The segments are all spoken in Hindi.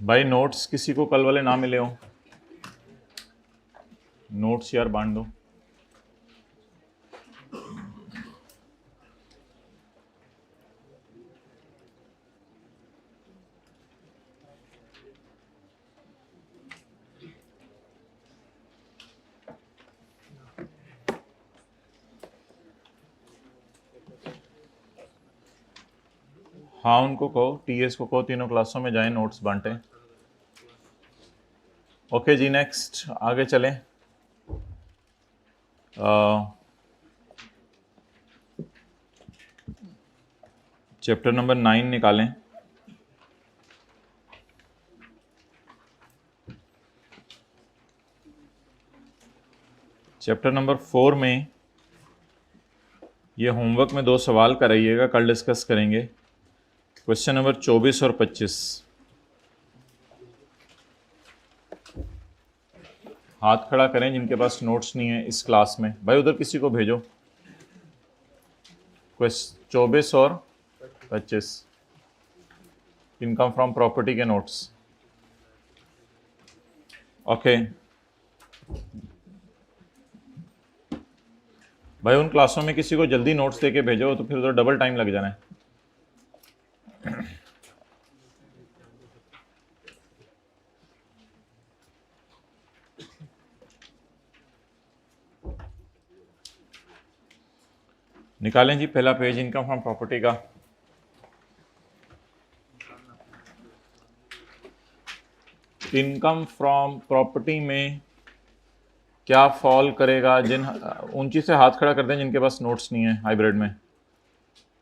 भाई नोट्स किसी को कल वाले ना मिले हो, नोट्स यार बांट दो। हाँ उनको कहो, टीएस को कहो तीनों क्लासों में जाएं, नोट्स बांटें। ओके जी, नेक्स्ट आगे चलें। चैप्टर नंबर 9 निकालें। चैप्टर नंबर 4 में ये होमवर्क में 2 सवाल कराइएगा, कल डिस्कस करेंगे। क्वेश्चन नंबर 24 और 25। हाथ खड़ा करें जिनके पास नोट्स नहीं है इस क्लास में। भाई उधर किसी को भेजो। 24 और 25 इनकम फ्रॉम प्रॉपर्टी के नोट्स। ओके भाई, उन क्लासों में किसी को जल्दी नोट्स देके भेजो, तो फिर उधर डबल टाइम लग जाना है। निकालें जी पहला पेज इनकम फ्रॉम प्रॉपर्टी का। इनकम फ्रॉम प्रॉपर्टी में क्या फॉल करेगा? जिन ऊंची से हाथ खड़ा कर दें जिनके पास नोट्स नहीं है हाइब्रिड में,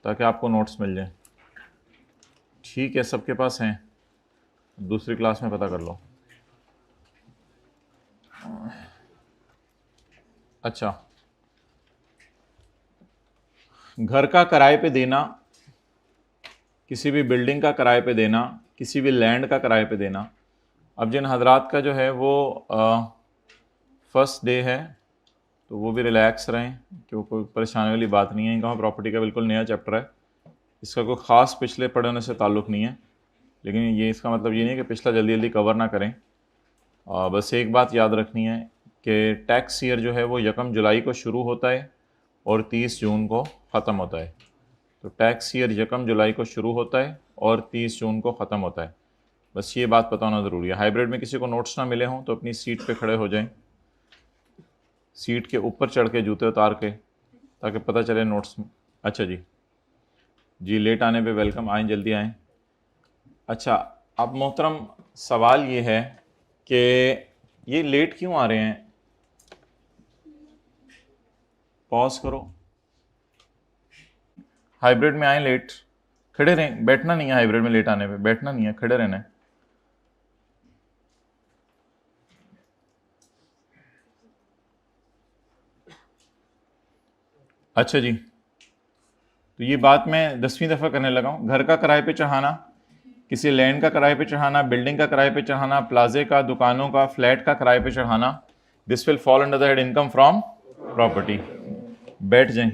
ताकि आपको नोट्स मिल जाए। ठीक है, सबके पास हैं, दूसरी क्लास में पता कर लो। अच्छा, घर का किराए पे देना, किसी भी बिल्डिंग का किराए पे देना, किसी भी लैंड का किराए पे देना। अब जिन हजरात का जो है वो फर्स्ट डे है, तो वो भी रिलैक्स रहें, क्योंकि कोई परेशानी वाली बात नहीं है। इनकम प्रॉपर्टी का बिल्कुल नया चैप्टर है, इसका कोई ख़ास पिछले पढ़ने से ताल्लुक़ नहीं है, लेकिन ये इसका मतलब ये नहीं है कि पिछला जल्दी जल्दी कवर ना करें। बस एक बात याद रखनी है कि टैक्स ईयर जो है वो 1 जुलाई को शुरू होता है और 30 जून को ख़त्म होता है। तो टैक्स ईयर 1 जुलाई को शुरू होता है और 30 जून को ख़त्म होता है। बस ये बात बताना ज़रूरी है। हाइब्रिड में किसी को नोट्स ना मिले हों तो अपनी सीट पे खड़े हो जाएं, सीट के ऊपर चढ़ के जूते उतार के, ताकि पता चले नोट्स। अच्छा जी, जी लेट आने पे वेलकम, आएँ जल्दी आएँ। अच्छा, अब मोहतरम सवाल ये है कि ये लेट क्यों आ रहे हैं? पॉज करो। हाइब्रिड में आए लेट, खड़े रहें, बैठना नहीं है। हाइब्रिड में लेट आने पे बैठना नहीं है, खड़े रहना है। अच्छा जी, तो ये बात मैं 10वीं दफ़ा करने लगा हूँ। घर का किराए पे चढ़ाना, किसी लैंड का किराए पे चढ़ाना, बिल्डिंग का किराए पे चढ़ाना, प्लाजे का, दुकानों का, फ्लैट का किराए पे चढ़ाना, this will fall under the head income from property. बैठ जाएं।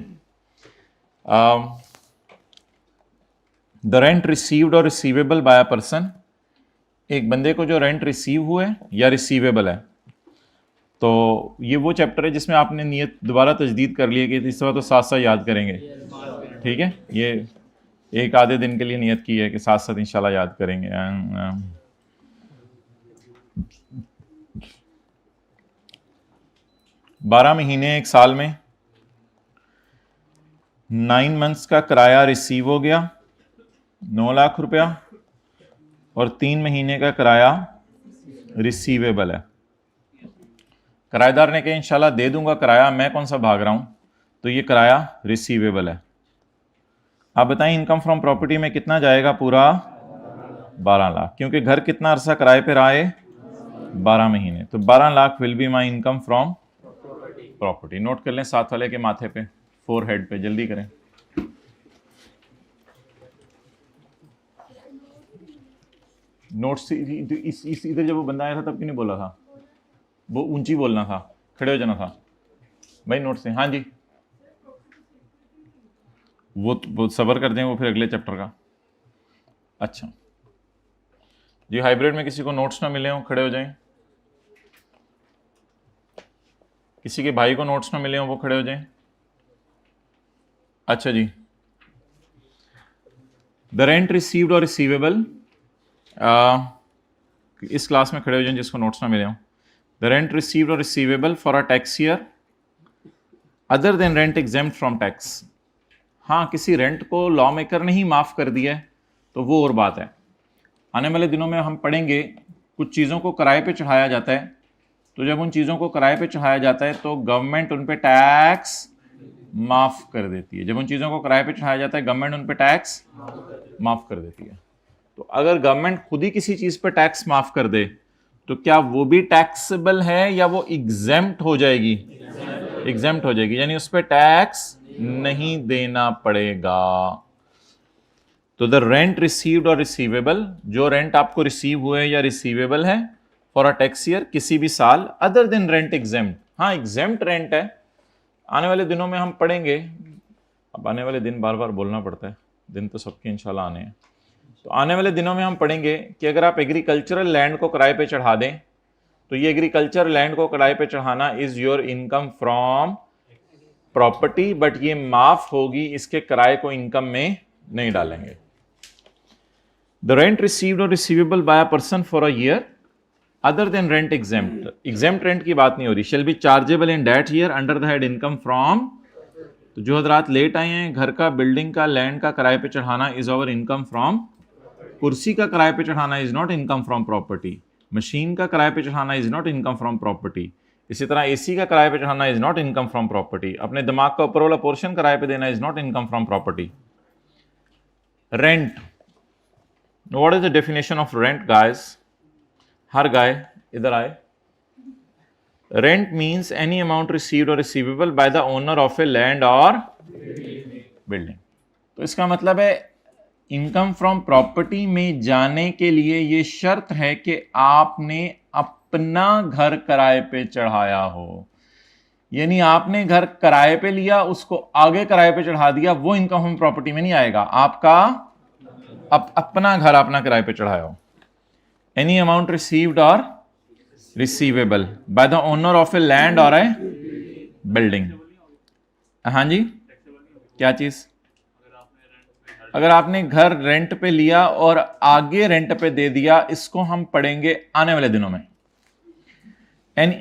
द रेंट रिसीव्ड और रिसीवेबल बाय अ पर्सन, एक बंदे को जो रेंट रिसीव हुए या रिसीवेबल है। तो ये वो चैप्टर है जिसमें आपने नियत दोबारा तजदीद कर ली है कि इस दफ़ा तो साथ साथ याद करेंगे। ठीक है, ये एक आधे दिन के लिए नियत की है कि साथ साथ इंशाल्लाह याद करेंगे। 12 महीने एक साल में 9 मंथ्स का किराया रिसीव हो गया 9 लाख रुपया, और 3 महीने का किराया रिसीवेबल है। किराएदार ने कहा इंशाल्लाह दे दूंगा किराया, मैं कौन सा भाग रहा हूं, तो ये किराया रिसीवेबल है। आप बताएं इनकम फ्रॉम प्रॉपर्टी में कितना जाएगा? पूरा 12 लाख, क्योंकि घर कितना अरसा किराए पे रहा है? 12 महीने। तो 12 lakh will be my income from property. Note कर लें साथ वाले के माथे पे, फोरहेड पे, जल्दी करें। नोट्स इधर जब वो बंदा आया था तब क्यों नहीं बोला था? वो ऊंची बोलना था, खड़े हो जाना था। भाई नोट्स से, हाँ जी वो सबर कर दें, वो फिर अगले चैप्टर का। अच्छा जी, हाइब्रिड में किसी को नोट्स ना मिले हो खड़े हो जाएं। किसी के भाई को नोट्स ना मिले हो वो खड़े हो जाएं। अच्छा जी, द रेंट रिसीव्ड और रिसीवेबल, इस क्लास में खड़े हो जाएं जिसको नोट्स ना मिले हो। द रेंट रिसीव्ड और receivable for a tax year other than rent exempt from tax. हाँ, किसी रेंट को लॉ मेकर ने ही माफ कर दिया है तो वो और बात है। आने वाले दिनों में हम पढ़ेंगे कुछ चीज़ों को किराए पे चढ़ाया जाता है, तो जब उन चीज़ों को किराए पे चढ़ाया जाता है तो गवर्नमेंट उन पे टैक्स माफ कर देती है। जब उन चीज़ों को किराए पे चढ़ाया जाता है गवर्नमेंट उन पे टैक्स माफ कर देती है। तो अगर गवर्नमेंट खुद ही किसी चीज़ पे टैक्स माफ कर दे तो क्या वो भी टैक्सेबल है या वो एग्जेम्प्ट हो जाएगी? एग्जेम्प्ट हो जाएगी, यानी उस पर टैक्स नहीं देना पड़ेगा। तो द रेंट रिसीव्ड और रिसीवेबल, जो रेंट आपको रिसीव हुए या रिसीवेबल है फॉर अ टैक्स ईयर किसी भी साल, अदर देन रेंट एग्जेम्प्ट, हाँ एग्जेम्प्ट रेंट है। आने वाले दिनों में हम पढ़ेंगे, अब आने वाले दिन बार बार बोलना पड़ता है, दिन तो सबके इंशाल्लाह आने हैं। तो आने वाले दिनों में हम पढ़ेंगे कि अगर आप एग्रीकल्चरल लैंड को किराए पे चढ़ा दें तो ये एग्रीकल्चर लैंड को किराए पे चढ़ाना is your income from property, but ये माफ होगी, इसके किराए को इनकम में नहीं डालेंगे। द रेंट रिसीव्ड और receivable by a person for a year other than rent exempt, exempt rent की बात नहीं हो रही, shall be chargeable in that year under the head income from. तो जो हजरात लेट आए हैं, घर का, बिल्डिंग का, लैंड का किराए पे चढ़ाना इज ओवर इनकम फ्रॉम। कुर्सी का किराए पे चढ़ाना is not income from property. Machine का किराए पे चढ़ाना is not income from property. इसी तरह एसी का किराए पे चढ़ाना is not income from property. अपने दिमाग का ऊपर वाला पोर्शन किराए पे देना is not income from property. Rent, what is the definition of rent guys? हर गाय इधर आए। Rent means any amount received और receivable by the owner of a land और बिल्डिंग। तो इसका मतलब है इनकम फ्रॉम प्रॉपर्टी में जाने के लिए ये शर्त है कि आपने अपना घर किराए पे चढ़ाया हो, यानी आपने घर किराए पे लिया, उसको आगे किराए पे चढ़ा दिया, वो इनकम फ्रॉम प्रॉपर्टी में नहीं आएगा। आपका अपना घर आपने किराए पे चढ़ाया हो। एनी अमाउंट रिसीव्ड और receivable by the owner of a land और ए बिल्डिंग। हाँ जी, क्या चीज? अगर आपने घर रेंट पे लिया और आगे रेंट पे दे दिया, इसको हम पढ़ेंगे आने वाले दिनों में। एनी,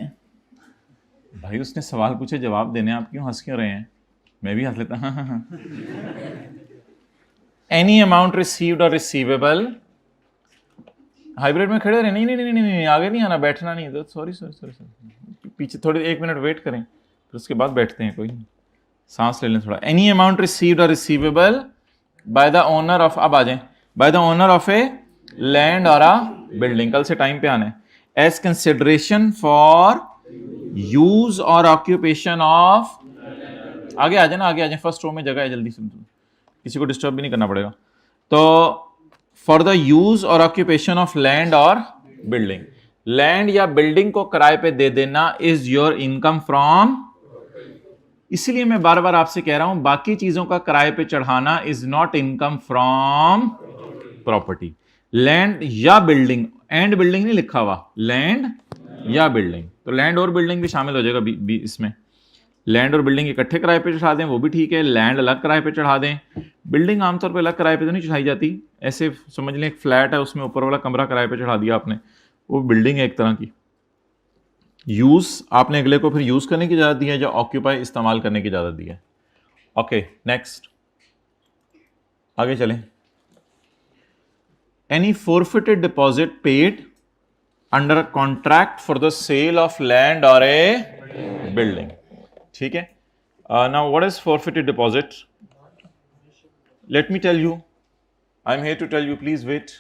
भाई उसने सवाल पूछे जवाब देने, आप क्यों हंस क्यों रहे हैं? मैं भी हंस लेता। हाँ। एनी अमाउंट रिसीव्ड और रिसीवेबल, हाइब्रिड में खड़े रहे, नहीं नहीं नहीं नहीं नहीं, आगे नहीं आना, बैठना नहीं, तो सॉरी सॉरी सॉरी सॉरी, पीछे थोड़ी 1 मिनट वेट करें फिर उसके बाद बैठते हैं, कोई नहीं, सांस ले लें थोड़ा। एनी अमाउंट रिसीव्ड और receivable by the owner of, अब आ जाए, bye the owner of a land और अ बिल्डिंग, कल से टाइम पे आना है, एज कंसिडरेशन फॉर यूज और ऑक्यूपेशन ऑफ। आगे आ जाए ना, आगे आ जाए, फर्स्ट रो में जगह है, जल्दी से, किसी को डिस्टर्ब भी नहीं करना पड़ेगा। तो फॉर द यूज और ऑक्यूपेशन ऑफ लैंड और बिल्डिंग, लैंड या बिल्डिंग को किराए पे दे देना इज योर इनकम फ्रॉम। इसलिए मैं बार बार आपसे कह रहा हूं, बाकी चीजों का किराए पे चढ़ाना is not income from property. Land या बिल्डिंग, एंड बिल्डिंग नहीं लिखा हुआ, लैंड या बिल्डिंग, तो लैंड और बिल्डिंग भी शामिल हो जाएगा इसमें। लैंड और बिल्डिंग इकट्ठे किराए पे चढ़ा दें वो भी ठीक है, लैंड अलग किराए पे चढ़ा दें। बिल्डिंग आमतौर पे अलग किराए पे तो नहीं चढ़ाई जाती, ऐसे समझ लें एक फ्लैट है, उसमें ऊपर वाला कमरा किराए पे चढ़ा दिया आपने, वो बिल्डिंग है एक तरह की। यूज आपने अगले को फिर यूज करने की इजाजत दी है, या ऑक्यूपाई इस्तेमाल करने की इजाजत दी है। ओके नेक्स्ट, आगे चलें। Any forfeited deposit paid under a contract for the sale of land और ए बिल्डिंग, ठीक है। Now what is forfeited deposit? Let me tell you, I am here to tell you, please wait.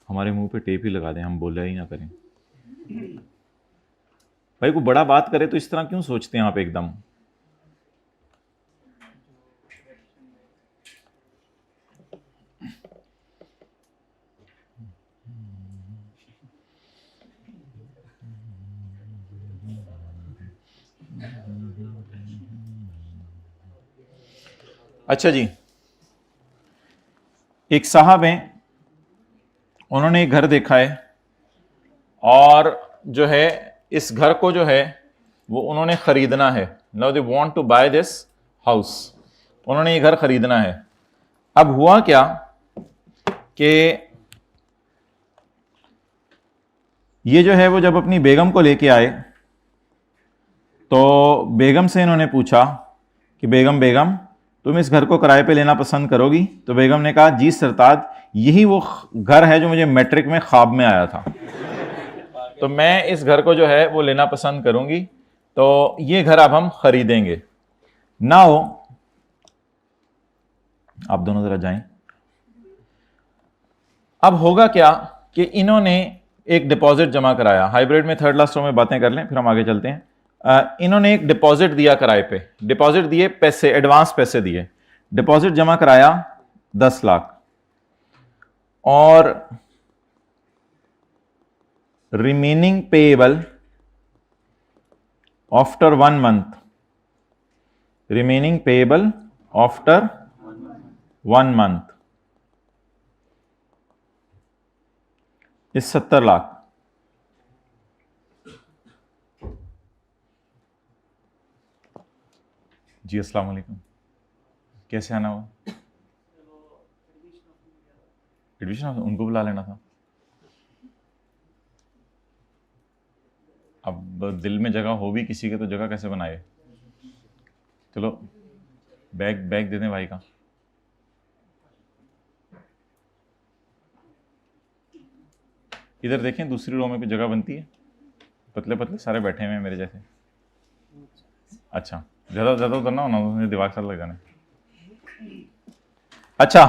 हमारे मुंह पे टेप ही लगा दें, हम बोला ही ना करें। भाई को बड़ा बात करे तो इस तरह क्यों सोचते हैं आप एकदम? अच्छा जी, एक साहब हैं, उन्होंने एक घर देखा है और जो है इस घर को जो है वो उन्होंने खरीदना है। Now they want to buy this house, उन्होंने ये घर खरीदना है। अब हुआ क्या कि ये जो है वो जब अपनी बेगम को लेके आए तो बेगम से इन्होंने पूछा कि बेगम बेगम तुम इस घर को किराए पे लेना पसंद करोगी? तो बेगम ने कहा जी सरताज, यही वो घर है जो मुझे मैट्रिक में ख्वाब में आया था, तो मैं इस घर को जो है वो लेना पसंद करूंगी, तो ये घर अब हम खरीदेंगे। नाउ आप दोनों जरा जाएं। अब होगा क्या कि इन्होंने एक डिपॉजिट जमा कराया। हाइब्रिड में थर्ड लास्ट रो में बातें कर लें फिर हम आगे चलते हैं। इन्होंने एक डिपॉजिट दिया किराए पे, डिपॉजिट दिए, पैसे एडवांस पैसे दिए, डिपॉजिट जमा कराया 10 लाख और remaining payable after 1 month, remaining payable after 1 month इस 70 लाख। जी अस्सलाम वालेकुम, कैसे आना हुआ? एडमिशन उनको बुला लेना था। अब दिल में जगह हो भी किसी के तो जगह कैसे बनाए? चलो बैग बैग दे दें भाई का। इधर देखें दूसरी रो में कोई जगह बनती है? पतले पतले सारे बैठे हुए हैं मेरे जैसे। अच्छा ज़्यादा ज़्यादा उधर ना होना, दिमाग साथ लग जाने। अच्छा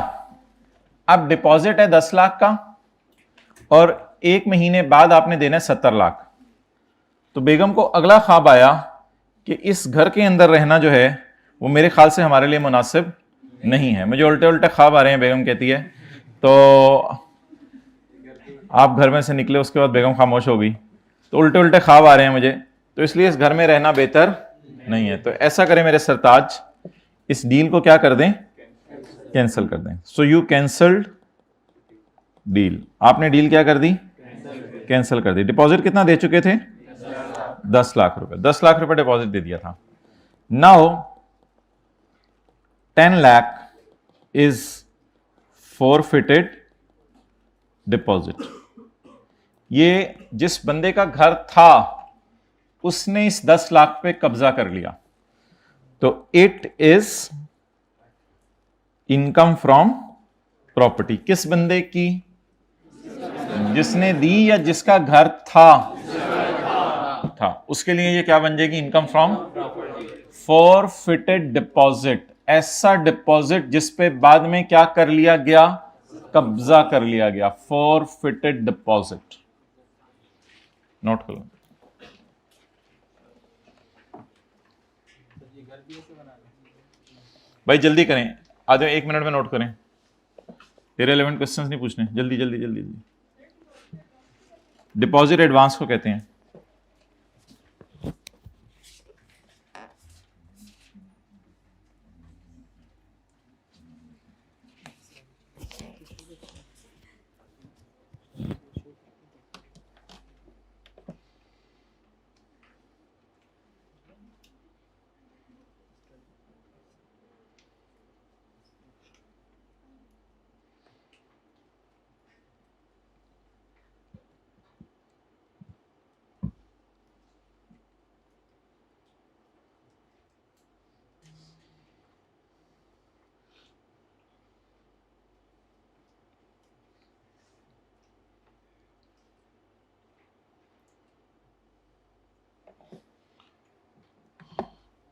अब डिपॉजिट है 10 लाख का और 1 महीने बाद आपने देना है 70 लाख। तो बेगम को अगला ख्वाब आया कि इस घर के अंदर रहना जो है वो मेरे ख्याल से हमारे लिए मुनासिब नहीं है, मुझे उल्टे उल्टे ख्वाब आ रहे हैं। बेगम कहती है तो आप घर में से निकले, उसके बाद बेगम खामोश हो गई, तो उल्टे उल्टे ख्वाब आ रहे हैं मुझे, तो इसलिए इस घर में रहना बेहतर नहीं है। तो ऐसा करें मेरे सरताज, इस डील को क्या कर दें, कैंसिल कर दें। सो यू कैंसल्ड डील, आपने डील क्या कर दी, कैंसिल कर दी। डिपॉजिट कितना दे चुके थे, 10 लाख रुपए, 10 लाख रुपए डिपॉजिट दे दिया था। Now 10 lakh is forfeited deposit. ये जिस बंदे का घर था उसने इस 10 लाख पे कब्जा कर लिया, तो it is income from property. किस बंदे की, जिसने दी या जिसका घर था उसके लिए ये क्या बन जाएगी, इनकम फ्रॉम फॉरफिटेड डिपॉजिट। ऐसा डिपॉजिट जिस पे बाद में क्या कर लिया गया, कब्जा कर लिया गया, फॉरफिटेड डिपॉजिट। नोट करो भाई, जल्दी करें, आधे 1 मिनट में नोट करें। इररिलेवेंट क्वेश्चंस नहीं पूछने, जल्दी जल्दी जल्दी जल्दी। डिपॉजिट एडवांस को कहते हैं।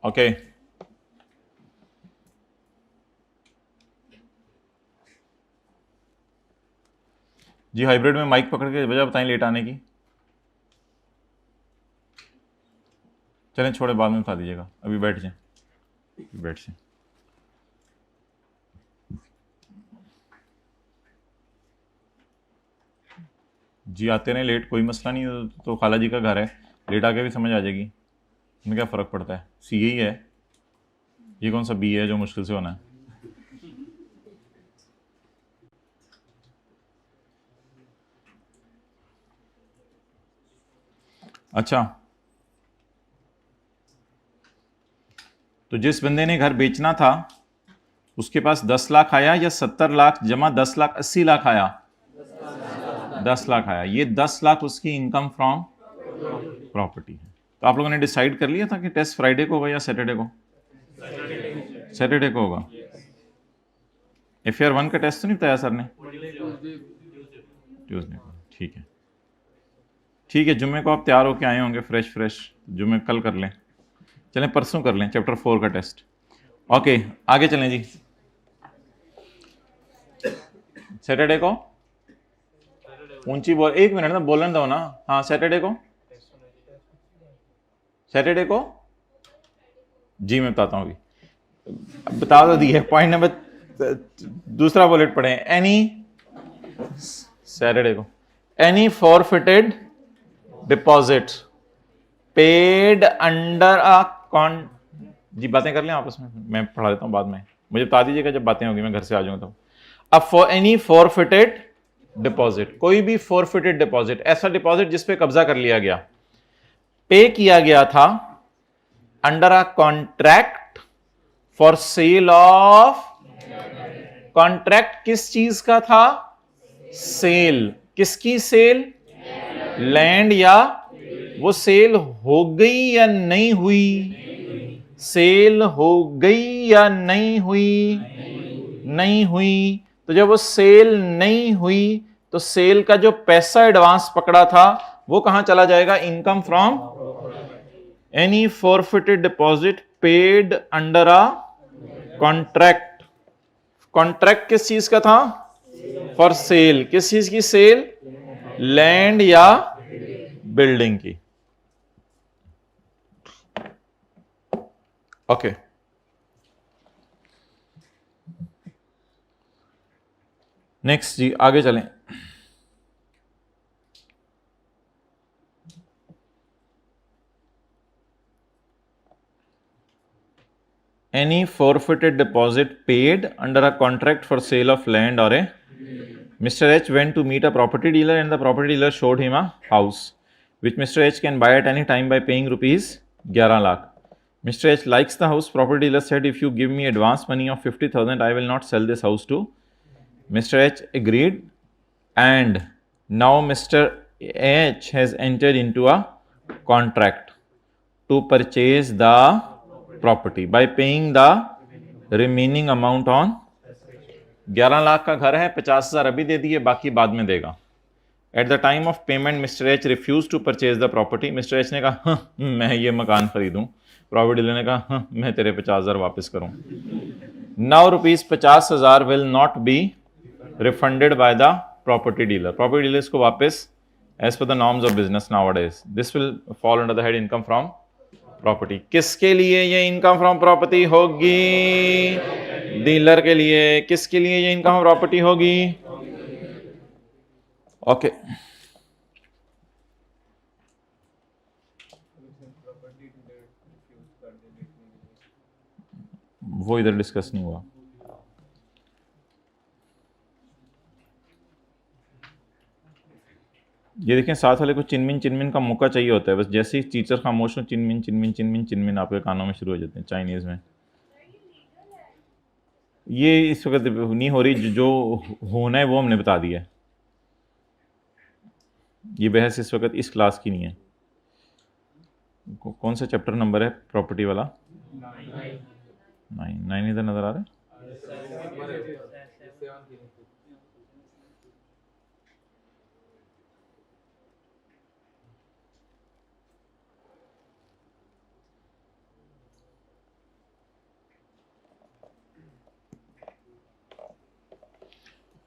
ओके जी, हाइब्रिड में माइक पकड़ के वजह बताएं लेट आने की। चलें छोड़े, बाद में बता दीजिएगा, अभी बैठ जाएं, बैठ जाएं। जी आते रहे लेट, कोई मसला नहीं, तो खाला जी का घर है, लेट आके भी समझ आ जाएगी, इसमें क्या फ़र्क पड़ता है। सी ही है, ये कौन सा बी है जो मुश्किल से होना है। अच्छा, तो जिस बंदे ने घर बेचना था उसके पास 10 लाख आया या 70 लाख जमा 10 लाख 80 लाख आया? 10 लाख आया। ये 10 लाख उसकी इनकम फ्रॉम प्रॉपर्टी है। तो आप लोगों ने डिसाइड कर लिया था कि टेस्ट फ्राइडे को होगा या सैटरडे को? सैटरडे को होगा। FR1 का टेस्ट तो नहीं बताया सर ने? ट्यूसडे को। ठीक है, ठीक है। जुम्मे को आप तैयार होके आए होंगे फ्रेश। जुम्मे कल कर लें, चलें परसों कर लें चैप्टर 4 का टेस्ट। ओके, आगे चलें जी। सैटरडे को ऊंची बोल, 1 मिनट ना बोलने दो ना। हाँ, सैटरडे को जी मैं बताता हूँ अभी। बता दो दिए पॉइंट नंबर दूसरा बुलेट पढ़े। एनी सैटरडे को any forfeited deposit paid under a कॉन जी बातें कर लें आपस में, मैं पढ़ा देता हूँ बाद में। मुझे बता दीजिएगा जब बातें होगी, मैं घर से आ जाऊंगा। तो अब फॉर एनी फॉरफिटेड डिपॉजिट, कोई भी फॉरफिटेड डिपॉजिट, ऐसा डिपॉजिट जिसपे कब्जा कर लिया गया, पे किया गया था under a contract for sale of. Contract किस चीज का था? सेल। किसकी सेल? लैंड। या वो सेल हो गई या नहीं हुई? सेल हो गई या नहीं हुई? नहीं हुई। तो जब वो सेल नहीं हुई तो सेल का जो पैसा एडवांस पकड़ा था वो कहां चला जाएगा? Income from any forfeited deposit paid under a contract. Contract किस चीज का था? For sale. किस चीज की सेल? लैंड या बिल्डिंग की। ओके, नेक्स्ट जी आगे चलें। Any forfeited deposit paid under a contract for sale of land or a Mr. H went to meet a property dealer and the property dealer showed him a house which Mr. H can buy at any time by paying rupees 11 lakh. Mr. H likes the house. Property dealer said, if you give me advance money of 50,000 I will not sell this house to. Mr. H agreed and now Mr. H has entered into a contract to purchase the property bye paying the remaining amount on. 11 lakh का घर है, 50,000 अभी दे दिए, बाकी बाद में देगा। At the time of payment mister H refuse to purchase the property. Mister H ने कहा मैं ये मकान खरीदूं। प्रॉपर्टी डीलर ने कहा मैं तेरे 50,000 वापस करूं। Now rupees 50,000 will not be refunded by the property dealer. Property dealer इसको वापस as per the norms of business nowadays this will fall under the head income from property. किसके लिए ये इनकम फ्रॉम प्रॉपर्टी होगी? डीलर के लिए। किसके लिए ये इनकम प्रॉपर्टी होगी? ओके, वो इधर डिस्कस नहीं हुआ। ये देखें साथ वाले को चिनमिन का मौका चाहिए होता है, बस जैसे ही टीचर खामोश हो चिनमिन आपके कानों में शुरू हो जाते हैं चाइनीज में। ये इस वक्त नहीं हो रही, जो होना है वो हमने बता दिया। ये बहस इस वक्त इस क्लास की नहीं है। कौन सा चैप्टर नंबर है प्रॉपर्टी वाला? 9 इधर नजर आ रहा है।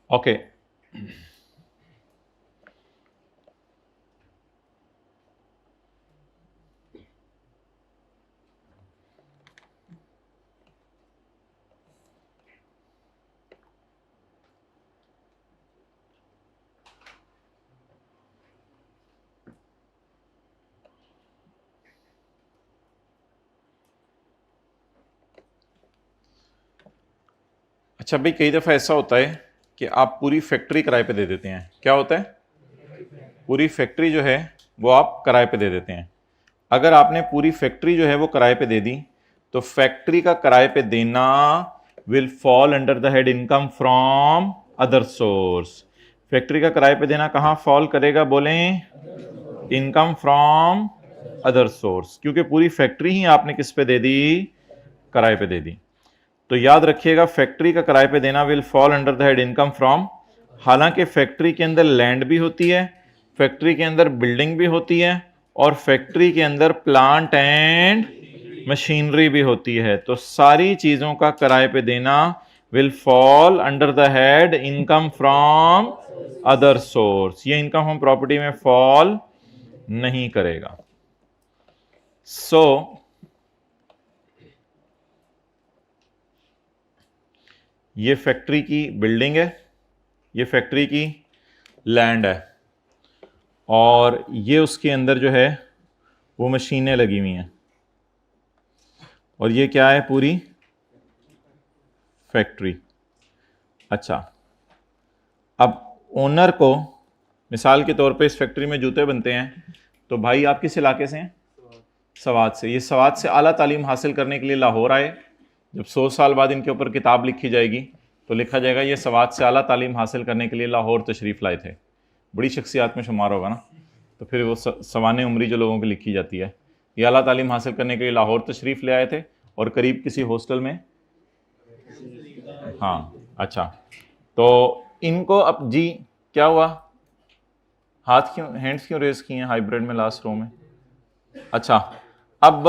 ओके, अच्छा भाई, कई दफ़ा ऐसा होता है कि आप पूरी फैक्ट्री किराए पे दे देते हैं। क्या होता है? पूरी फैक्ट्री जो है वो आप किराए पे दे देते हैं। अगर आपने पूरी फैक्ट्री जो है वो किराए पे दे दी तो फैक्ट्री का किराए पे देना will fall under the head income from other source. Factory का किराए पे देना कहां फॉल करेगा बोलें? इनकम फ्रॉम अदर सोर्स, क्योंकि पूरी फैक्ट्री ही आपने किस पे दे दी? किराए पे दे दी। तो याद रखिएगा फैक्ट्री का किराए पे देना will fall under the head income from. हालांकि फैक्ट्री के अंदर लैंड भी होती है, फैक्ट्री के अंदर बिल्डिंग भी होती है और फैक्ट्री के अंदर प्लांट एंड मशीनरी भी होती है। तो सारी चीजों का किराए पे देना will fall under the head income from other source. ये इनकम हम प्रॉपर्टी में फॉल नहीं करेगा। सो ये फैक्ट्री की बिल्डिंग है, ये फैक्ट्री की लैंड है और ये उसके अंदर जो है वो मशीनें लगी हुई हैं और ये क्या है? पूरी फैक्ट्री। अच्छा, अब ओनर को मिसाल के तौर पे इस फैक्ट्री में जूते बनते हैं, तो भाई आप किस इलाके से हैं? सवात से। ये सवात से आला तालीम हासिल करने के लिए लाहौर आए। जब 100 साल बाद इनके ऊपर किताब लिखी जाएगी तो लिखा जाएगा ये सवात से आला तालीम हासिल करने के लिए लाहौर तशरीफ़ लाए थे। बड़ी शख्सियात में शुमार होगा ना। तो फिर वो सवाने उम्री जो लोगों की लिखी जाती है, ये आला तालीम हासिल करने के लिए लाहौर तशरीफ़ ले आए थे और करीब किसी हॉस्टल में। हाँ, अच्छा, तो इनको अब जी क्या हुआ? हाथ क्यों, हैंड्स क्यों रेस किए हैं हाइब्रिड में लास्ट रो में? अच्छा, अब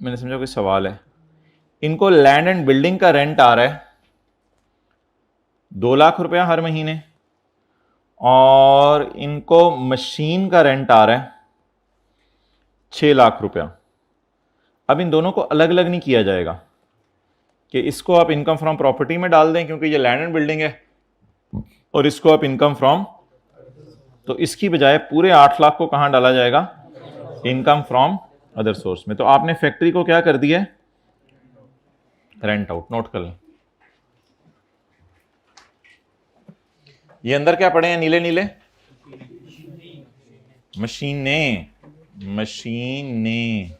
मैंने समझा कोई सवाल है। इनको लैंड एंड बिल्डिंग का रेंट आ रहा है 2 लाख रुपया हर महीने और इनको मशीन का रेंट आ रहा है 6 लाख रुपया। अब इन दोनों को अलग अलग नहीं किया जाएगा कि इसको आप इनकम फ्रॉम प्रॉपर्टी में डाल दें क्योंकि ये लैंड एंड बिल्डिंग है और इसको आप इनकम फ्रॉम, तो इसकी बजाय पूरे 8 लाख को कहां डाला जाएगा? इनकम फ्रॉम अदर सोर्स में। तो आपने फैक्ट्री को क्या कर दिया? Rent out. नोट कर लें। ये अंदर क्या पड़े हैं नीले नीले? मशीनें, मशीनें।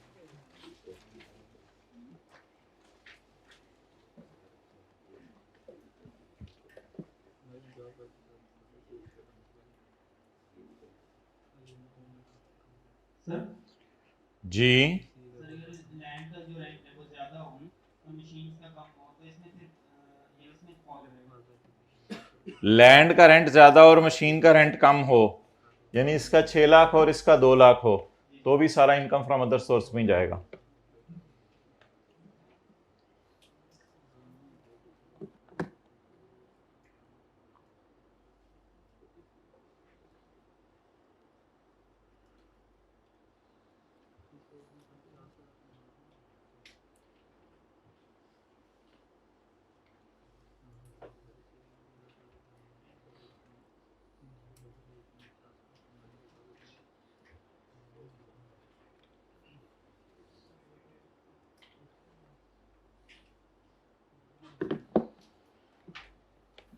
जी, लैंड का जो रेंट है वो ज्यादा हो और मशीन्स का कम हो तो इसमें फिर ये उसमें फॉल रहेगा। लैंड का रेंट ज्यादा और मशीन का रेंट कम हो, यानी इसका 6 लाख और इसका 2 लाख हो, तो भी सारा इनकम फ्रॉम अदर सोर्स में जाएगा।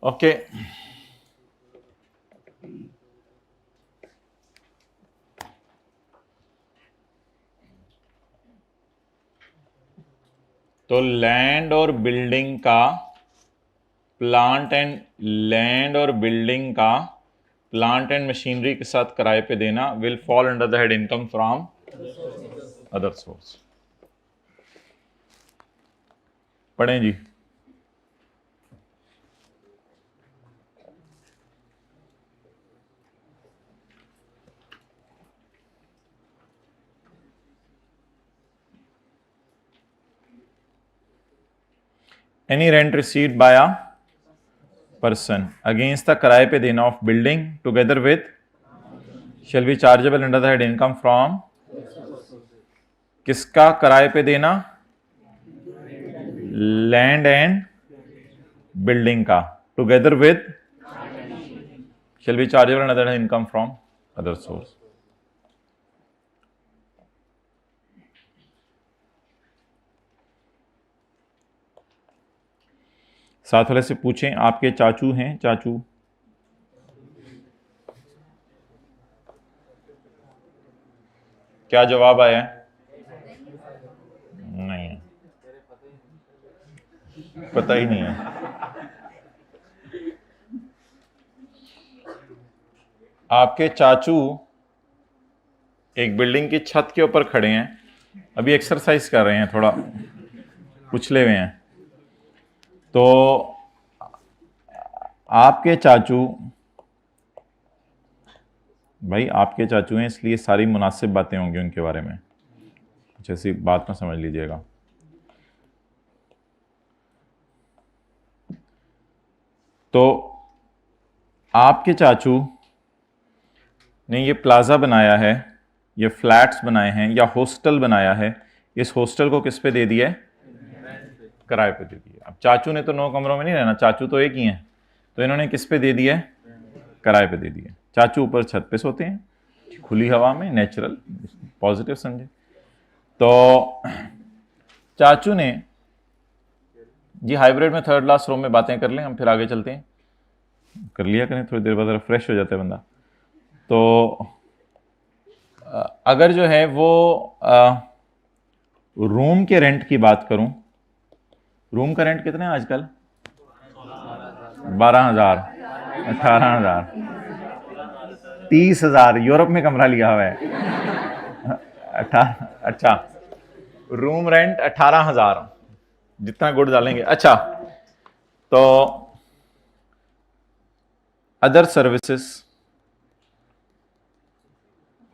ओके, तो लैंड और बिल्डिंग का, प्लांट एंड लैंड और बिल्डिंग का प्लांट एंड मशीनरी के साथ किराए पे देना will fall under the head income from other source. पढ़ें जी। Any rent received by a person against the किराए पे देना of building together with shall be chargeable under the head income from. किसका किराए पे देना? लैंड एंड बिल्डिंग का together with shall be chargeable under the head income from other source. साथ वाले से पूछें आपके चाचू हैं? चाचू क्या जवाब आया है? नहीं है, पता ही नहीं है। आपके चाचू एक बिल्डिंग की छत के ऊपर खड़े हैं, अभी एक्सरसाइज कर रहे हैं, थोड़ा उछले हुए हैं। तो आपके चाचू, भाई आपके चाचू हैं इसलिए सारी मुनासिब बातें होंगी उनके बारे में, कुछ ऐसी बात ना समझ लीजिएगा। तो आपके चाचू ने ये प्लाजा बनाया है, ये फ्लैट्स बनाए हैं या हॉस्टल बनाया है, इस हॉस्टल को किस पे दे दिया है? किराए पे दे दिया। अब चाचू ने तो 9 कमरों में नहीं रहना, चाचू तो एक ही हैं, तो इन्होंने किस पे दे दिया है? किराए पे दे दिया। चाचू ऊपर छत पे सोते हैं, खुली हवा में, नेचुरल, पॉजिटिव समझे। तो चाचू ने जी हाइब्रिड में थर्ड लास्ट रो में बातें कर लें, हम फिर आगे चलते हैं, कर लिया करें, थोड़ी देर बाद फ्रेश हो जाता है बंदा। तो अगर जो है वो रूम के रेंट की बात करूं, रूम का रेंट कितना है आजकल? 12,000, 18,000, 30,000। यूरोप में कमरा लिया हुआ है। अच्छा, रूम रेंट 18,000, जितना गुड़ डालेंगे। अच्छा, तो अदर सर्विसेज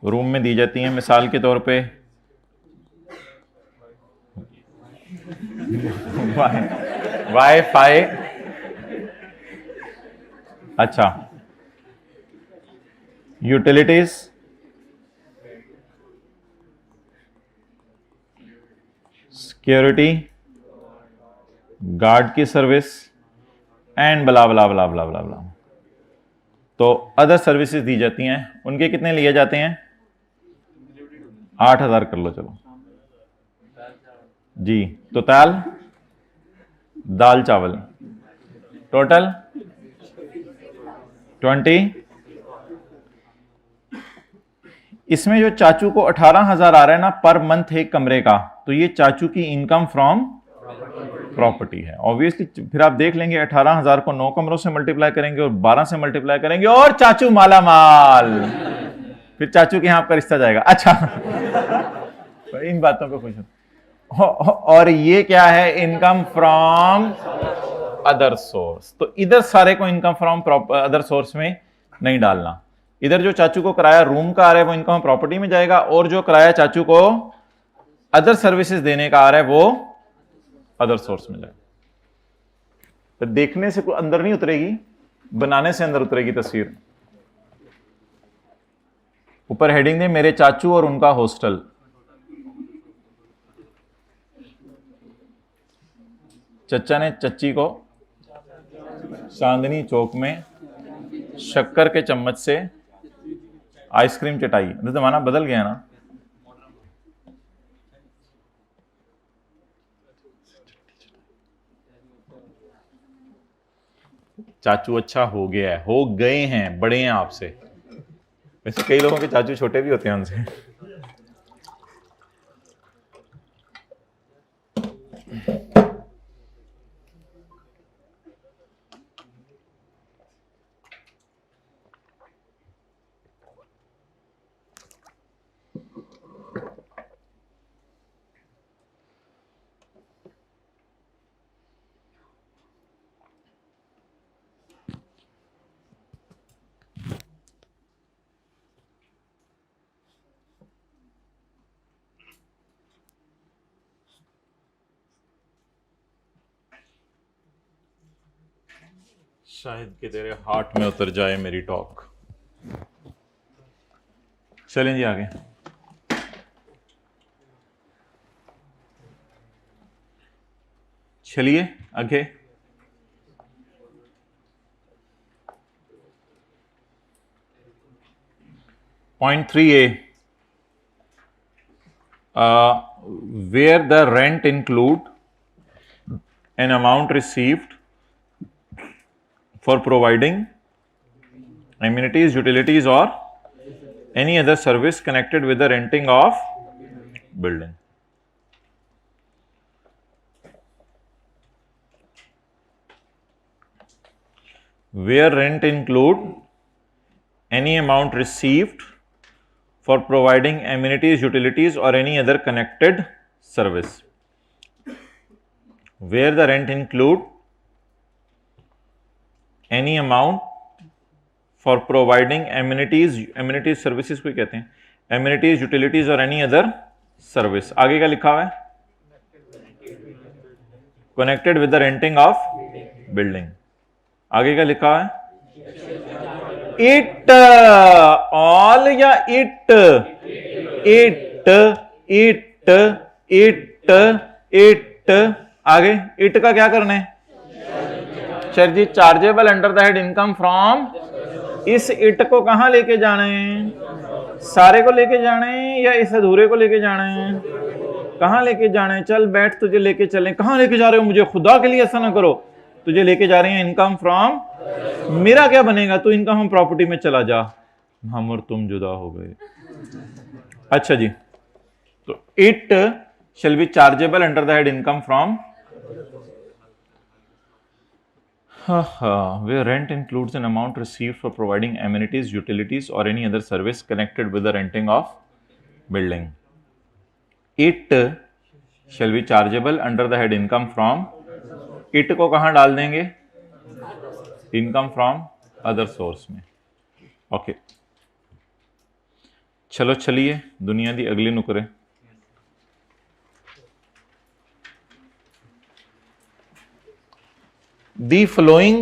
रूम में दी जाती हैं, मिसाल के तौर पे वाईफाई, अच्छा, यूटिलिटीज, सिक्योरिटी, गार्ड की सर्विस एंड बला बला बला बला बला बला। तो अदर सर्विसेज दी जाती हैं, उनके कितने लिए जाते हैं? 8,000 कर लो चलो जी। तो दाल चावल टोटल 20। इसमें जो चाचू को 18,000 आ रहा है ना पर मंथ एक कमरे का, तो ये चाचू की इनकम फ्रॉम प्रॉपर्टी है। ऑब्वियसली फिर आप देख लेंगे 18,000 को 9 कमरों से मल्टीप्लाई करेंगे और 12 से मल्टीप्लाई करेंगे और चाचू माला माल, फिर चाचू के यहां आपका रिश्ता जाएगा। अच्छा इन बातों पे खुश हो। और ये क्या है? Income from other source. तो इधर सारे को इनकम फ्रॉम अदर सोर्स में नहीं डालना। इधर जो चाचू को किराया रूम का आ रहा है वो इनकम प्रॉपर्टी में जाएगा, और जो किराया चाचू को अदर सर्विसेज देने का आ रहा है वो अदर सोर्स में जाएगा। तो देखने से अंदर नहीं उतरेगी, बनाने से अंदर उतरेगी तस्वीर। ऊपर हेडिंग दे मेरे चाचू और उनका हॉस्टल। चचा ने चच्ची को चांदनी चौक में शक्कर के चम्मच से आइसक्रीम चटाई। तो जमाना बदल गया ना। चाचू अच्छा हो गया है, हो गए हैं, बड़े हैं आपसे। वैसे कई लोगों के चाचू छोटे भी होते हैं उनसे। शायद कि तेरे हार्ट में उतर जाए मेरी टॉक। चलें जी आगे। चलिए आगे। Point 3A, where the rent include an amount received for providing amenities, utilities or any other service connected with the renting of building. Where rent include any amount received for providing amenities, utilities or any other connected service. Where the rent include any amount for providing amenities, amenities services को कहते हैं, amenities, utilities और any other service. आगे क्या लिखा हुआ है? Connected with the renting of building. आगे क्या लिखा है? It all या it आगे it का क्या करना है? Sir ji chargeable under the head income from, इस इट को कहां लेके जाना है? सारे को लेके जाना है या इस अधूरे को लेके जाना है? कहां लेके जाना है? चल बैठ, तुझे लेके चलें। कहां लेके जा रहे हो? मुझे खुदा के लिए ऐसा ना करो, तुझे लेके जा रहे हैं इनकम फ्रॉम। मेरा क्या बनेगा? तू इनकम हम प्रॉपर्टी में चला जा, हम और तुम जुदा हो गए। अच्छा जी, तो it shall be chargeable under the head income from where rent includes an amount received for providing amenities, utilities or any other service connected with the renting of building. It shall be chargeable under the head income from, it को कहां डाल देंगे? income from other source में। ओके चलो चलिए दुनिया दी अगली नुकरे। The following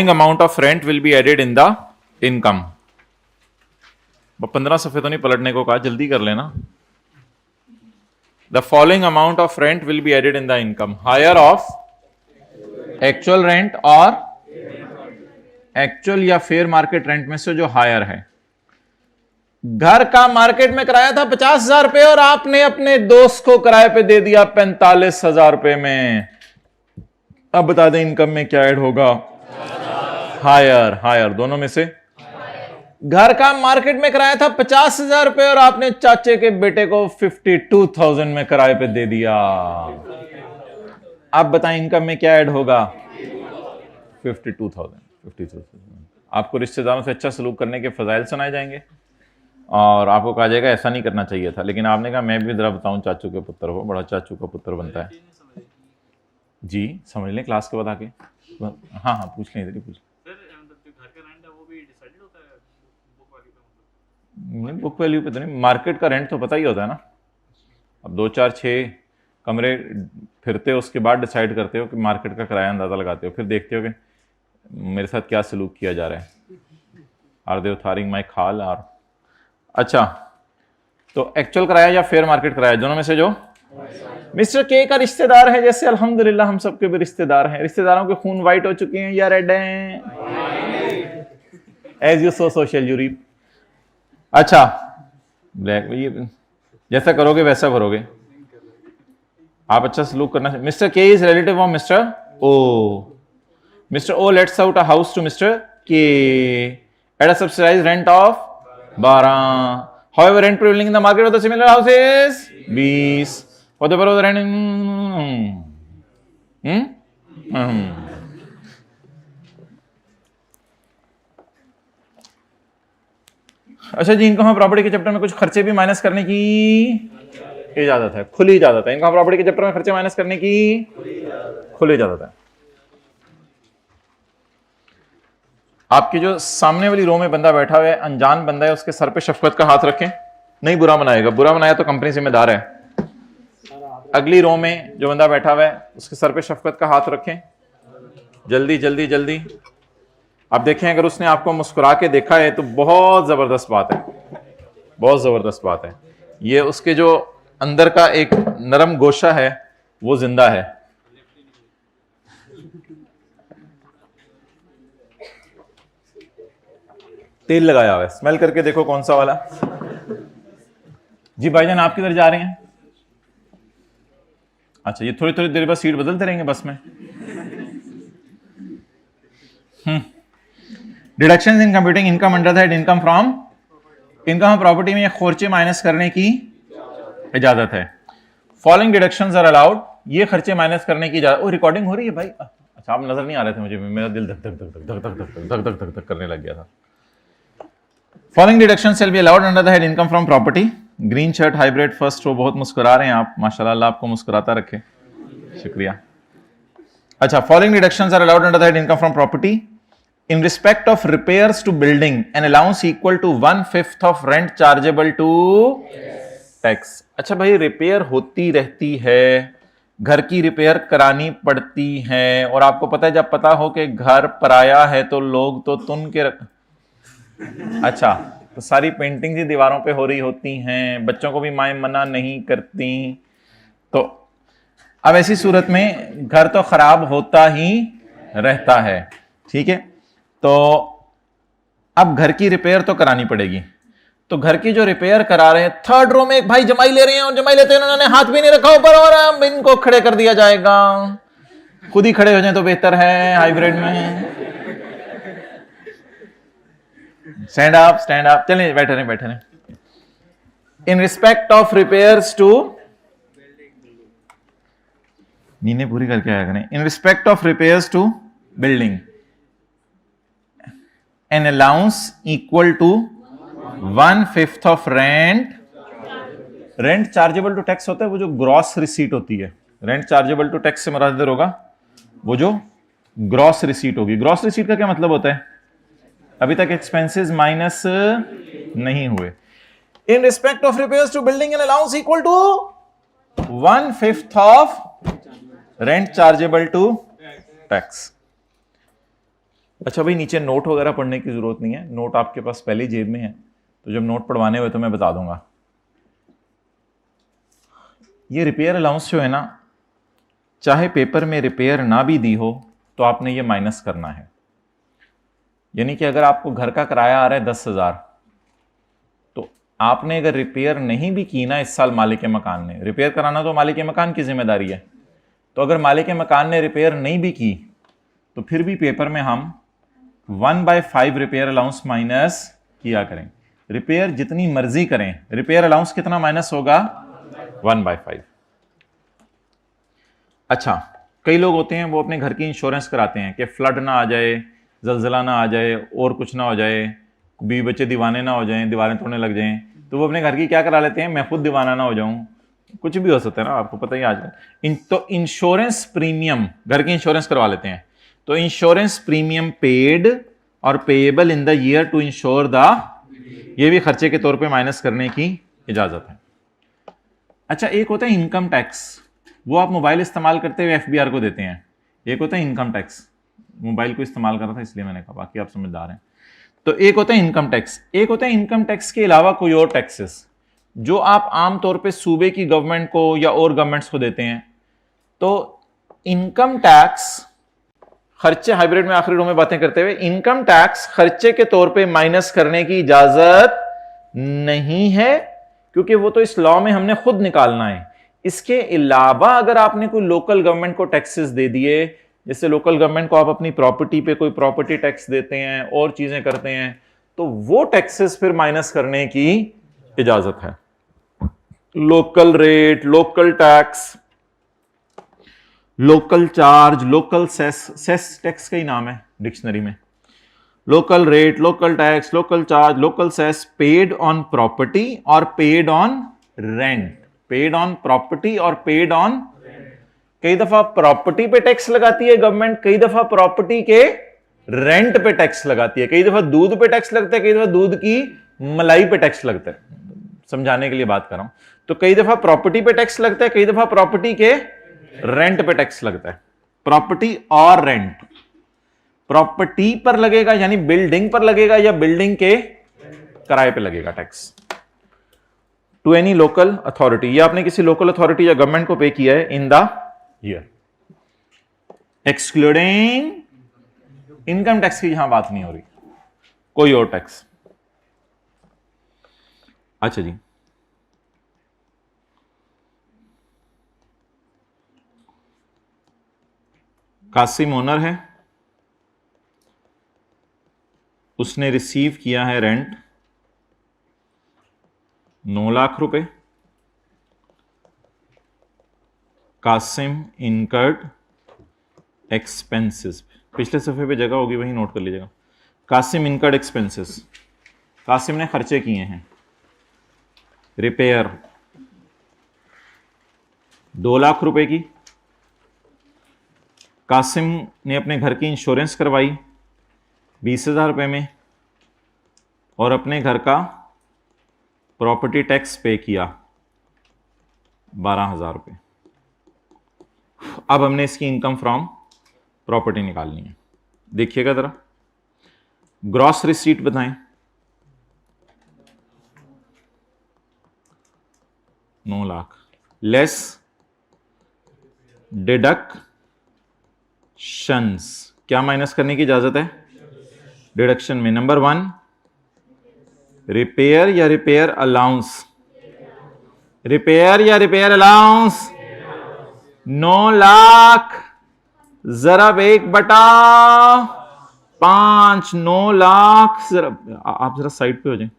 amount of rent will be added in the income. 15 सफ़े तो नहीं पलटने को कहा, जल्दी कर लेना। The following amount of rent will be added in the income. Higher of actual rent और actual या fair market rent में से जो हायर है। घर का मार्केट में किराया था 50,000 रुपए और आपने अपने दोस्त को किराए पे दे दिया 45,000 रुपए में। अब बता दें इनकम में क्या ऐड होगा? हायर। हायर दोनों में से। घर का मार्केट में किराया था 50,000 रुपए और आपने चाचे के बेटे को 52,000 में किराए पे दे दिया। अब बताएं इनकम में क्या ऐड होगा? 52,000। आपको रिश्तेदारों से अच्छा सलूक करने के फजाइल सुनाए जाएंगे और आपको कहा जाएगा ऐसा नहीं करना चाहिए था, लेकिन आपने कहा मैं भी जरा बताऊं चाचू के पुत्र हो, बड़ा चाचू का पुत्र बनता है। जी समझ लें क्लास के बाद आके। हाँ हाँ पूछ लें, इधर ही पूछ। नहीं बुक वैल्यू पे तो नहीं, मार्केट का रेंट तो पता ही होता है ना। अब 2 4 6 कमरे फिरते हो, उसके बाद डिसाइड करते हो कि मार्केट का किराया अंदाजा लगाते हो, फिर देखते हो कि मेरे साथ क्या सलूक किया जा रहा है। आर दे थारिंग माई खाल आर। अच्छा तो एक्चुअल किराया या फेयर मार्केट किराया, दोनों में से जो मिस्टर के का रिश्तेदार है, जैसे अल्हम्दुलिल्लाह हम सबके भी रिश्तेदार हैं। रिश्तेदारों के खून व्हाइट हो चुके हैं या रेड हैं? As you sow so shall you reap. अच्छा ब्लैक, जैसा करोगे वैसा भरोगे। आप अच्छा सलूक करना। Mister K is relative of mister O. Mister O lets out a house to mister K at a subsidized rent of 12. However, rent prevailing in the market of the similar house is 20. For the borough rent अच्छा जी, इनकम प्रॉपर्टी के चैप्टर में कुछ खर्चे भी माइनस करने की इजाजत है, खुली इजाजत है। इनकम प्रॉपर्टी के चैप्टर में खर्चे माइनस करने की खुली इजाजत है। आपकी जो सामने वाली रो में बंदा बैठा हुआ है, अनजान बंदा है, उसके सर पे शफकत का हाथ रखें। नहीं बुरा बनाएगा, बुरा बनाया तो कंपनी जिम्मेदार है। अगली रो में जो बंदा बैठा हुआ है उसके सर पे शफकत का हाथ रखें। जल्दी जल्दी जल्दी। अब देखें अगर उसने आपको मुस्कुरा के देखा है तो बहुत जबरदस्त बात है, बहुत जबरदस्त बात है। ये उसके जो अंदर का एक नरम गोशा है वो जिंदा है। तेल लगाया हुआ है, स्मेल करके देखो कौन सा वाला। जी भाईजान आप किधर जा रहे हैं? अच्छा ये थोड़ी थोड़ी देर बाद सीट बदलते रहेंगे बस में। Deductions in computing income under the head income from income property में खर्चे माइनस करने की इजाजत है। फॉलोइंग डिडक्शंस आर अलाउड, ये खर्चे माइनस करने की इजाजत। रिकॉर्डिंग हो रही है भाई? अच्छा, आप नजर नहीं आ रहे थे मुझे, मेरा दिल धक धक धक धक धक धक धक धक धक धक धक करने लग गया था। Following deductions shall be allowed under the head income from property. Green shirt hybrid first row, बहुत मुस्कुरा रहे हैं आप, माशाल्लाह, अल्लाह आपको मुस्कुराता रखे, शुक्रिया। अच्छा, following deductions are allowed under the head income from property in respect of repairs to building an allowance equal to 1/5 of rent chargeable to tax। अच्छा भाई, रिपेयर होती रहती है, घर की रिपेयर करानी पड़ती है, और आपको पता है जब पता हो कि घर पराया है तो लोग तो तुन के अच्छा, तो सारी पेंटिंग ही दीवारों पे हो रही होती हैं, बच्चों को भी माएं मना नहीं करती, तो अब ऐसी सूरत में घर तो खराब होता ही रहता है, ठीक है। तो अब घर की रिपेयर तो करानी पड़ेगी, तो घर की जो रिपेयर करा रहे हैं, थर्ड रो में एक भाई जमाई ले रहे हैं, और जमाई लेते हैं उन्होंने हाथ भी नहीं रखा ऊपर, और अब इनको खड़े कर दिया जाएगा। खुद ही खड़े हो जाए तो बेहतर है हाइब्रिड में। स्टैंड अप, चलिए बैठे रहे। In respect of repairs to, नींदें पूरी करके आया करें। In respect of repairs to building an allowance equal to 1/5 of rent chargeable to tax होता है वो जो ग्रॉस रिसीट होती है। रेंट चार्जेबल टू टैक्स से मुराद होगा वो जो ग्रॉस रिसीट होगी। ग्रॉस रिसीट का क्या मतलब होता है? अभी तक एक्सपेंसेस माइनस नहीं हुए। In respect of repairs to building an allowance equal to 1/5 of rent chargeable to tax. अच्छा भाई, नीचे नोट वगैरह पढ़ने की जरूरत नहीं है, नोट आपके पास पहले ही जेब में है, तो जब नोट पढ़वाने हुए तो मैं बता दूंगा। ये रिपेयर अलाउंस जो है ना, चाहे पेपर में रिपेयर ना भी दी हो तो आपने ये माइनस करना है। यानी कि अगर आपको घर का किराया आ रहा है 10,000, तो आपने अगर रिपेयर नहीं भी की ना इस साल मालिक मकान ने, रिपेयर कराना तो मालिक मकान की जिम्मेदारी है, तो अगर मालिक मकान ने रिपेयर नहीं भी की तो फिर भी पेपर में हम 1/5 रिपेयर अलाउंस माइनस किया करें। रिपेयर जितनी मर्जी करें, रिपेयर अलाउंस कितना माइनस होगा? 1/5। अच्छा, कई लोग होते हैं वो अपने घर की इंश्योरेंस कराते हैं कि फ्लड ना आ जाए, जलजला ना आ जाए, और कुछ ना हो जाए, बीवी बच्चे दीवाने ना हो जाएं, दीवारें तोड़ने लग जाएं, तो वो अपने घर की क्या करा लेते हैं? मैं खुद दीवाना ना हो जाऊं, कुछ भी हो सकता है ना, आपको पता ही आजकल। तो इंश्योरेंस प्रीमियम, घर की इंश्योरेंस करवा लेते हैं, तो इंश्योरेंस प्रीमियम पेड और payable in the year to insure the, ये भी खर्चे के तौर पे माइनस करने की इजाजत है। अच्छा, एक होता है इनकम टैक्स, वो आप मोबाइल इस्तेमाल करते हुए एफबीआर को देते हैं। एक होता है इनकम टैक्स, मोबाइल को इस्तेमाल कर रहा था इसलिए मैंने कहा, बाकी आप समझदार हैं। तो एक होता है इनकम टैक्स, एक होता है इनकम टैक्स के अलावा कोई और टैक्सेस जो आप आमतौर पे सूबे की गवर्नमेंट को या और गवर्नमेंट्स को देते हैं। तो इनकम टैक्स खर्चे, हाइब्रिड में आखिरी रो में बातें करते हुए, इनकम टैक्स खर्चे के तौर पे माइनस करने की इजाजत नहीं है, क्योंकि वो तो इस लॉ में हमने खुद निकालना है। इसके अलावा अगर आपने कोई लोकल गवर्नमेंट को टैक्सेस दे दिए, जैसे लोकल गवर्नमेंट को आप अपनी प्रॉपर्टी पे कोई प्रॉपर्टी टैक्स देते हैं और चीजें करते हैं, तो वो टैक्सेस फिर माइनस करने की इजाजत है। Local rate, local tax, local charge, local cess, cess tax का ही नाम है डिक्शनरी में। Local rate, local tax, local charge, local cess paid on property और paid on rent, paid on property और पेड ऑन, कई दफा प्रॉपर्टी पे टैक्स लगाती है गवर्नमेंट, कई दफा प्रॉपर्टी के रेंट पे टैक्स लगाती है, कई दफा दूध पे टैक्स लगता है, कई दफा दूध की मलाई पे टैक्स लगता है, समझाने के लिए बात कर रहा हूं। तो कई दफा प्रॉपर्टी पे टैक्स लगता है, कई दफा प्रॉपर्टी के रेंट पे टैक्स लगता है। प्रॉपर्टी और रेंट, प्रॉपर्टी पर लगेगा यानी बिल्डिंग पर लगेगा, या बिल्डिंग के किराए पे लगेगा टैक्स। टू एनी लोकल अथॉरिटी, ये आपने किसी लोकल अथॉरिटी या गवर्नमेंट को पे किया है इन the year, excluding income tax की यहां बात नहीं हो रही, कोई और टैक्स। अच्छा जी, कासिम ओनर है, उसने रिसीव किया है रेंट 9 लाख रुपए। कासिम इनकर्ड एक्सपेंसेस, पिछले सफे पे जगह होगी वहीं नोट कर लीजिएगा। कासिम इनकर्ड एक्सपेंसेस, कासिम ने खर्चे किए हैं। रिपेयर 2 लाख रुपए की। कासिम ने अपने घर की इंश्योरेंस करवाई 20,000 रुपये में और अपने घर का प्रॉपर्टी टैक्स पे किया 12,000 रुपये। अब हमने इसकी इनकम फ्रॉम प्रॉपर्टी निकालनी है। देखिएगा जरा, ग्रॉस रिसीट बताएं। 9 लाख लेस डिडक्शंस, क्या माइनस करने की इजाजत है? डिडक्शन में नंबर 1 रिपेयर या रिपेयर अलाउंस, रिपेयर या रिपेयर अलाउंस। 9 लाख जरब 1/5, 9 लाख जरा, आप जरा साइड पे हो जाए,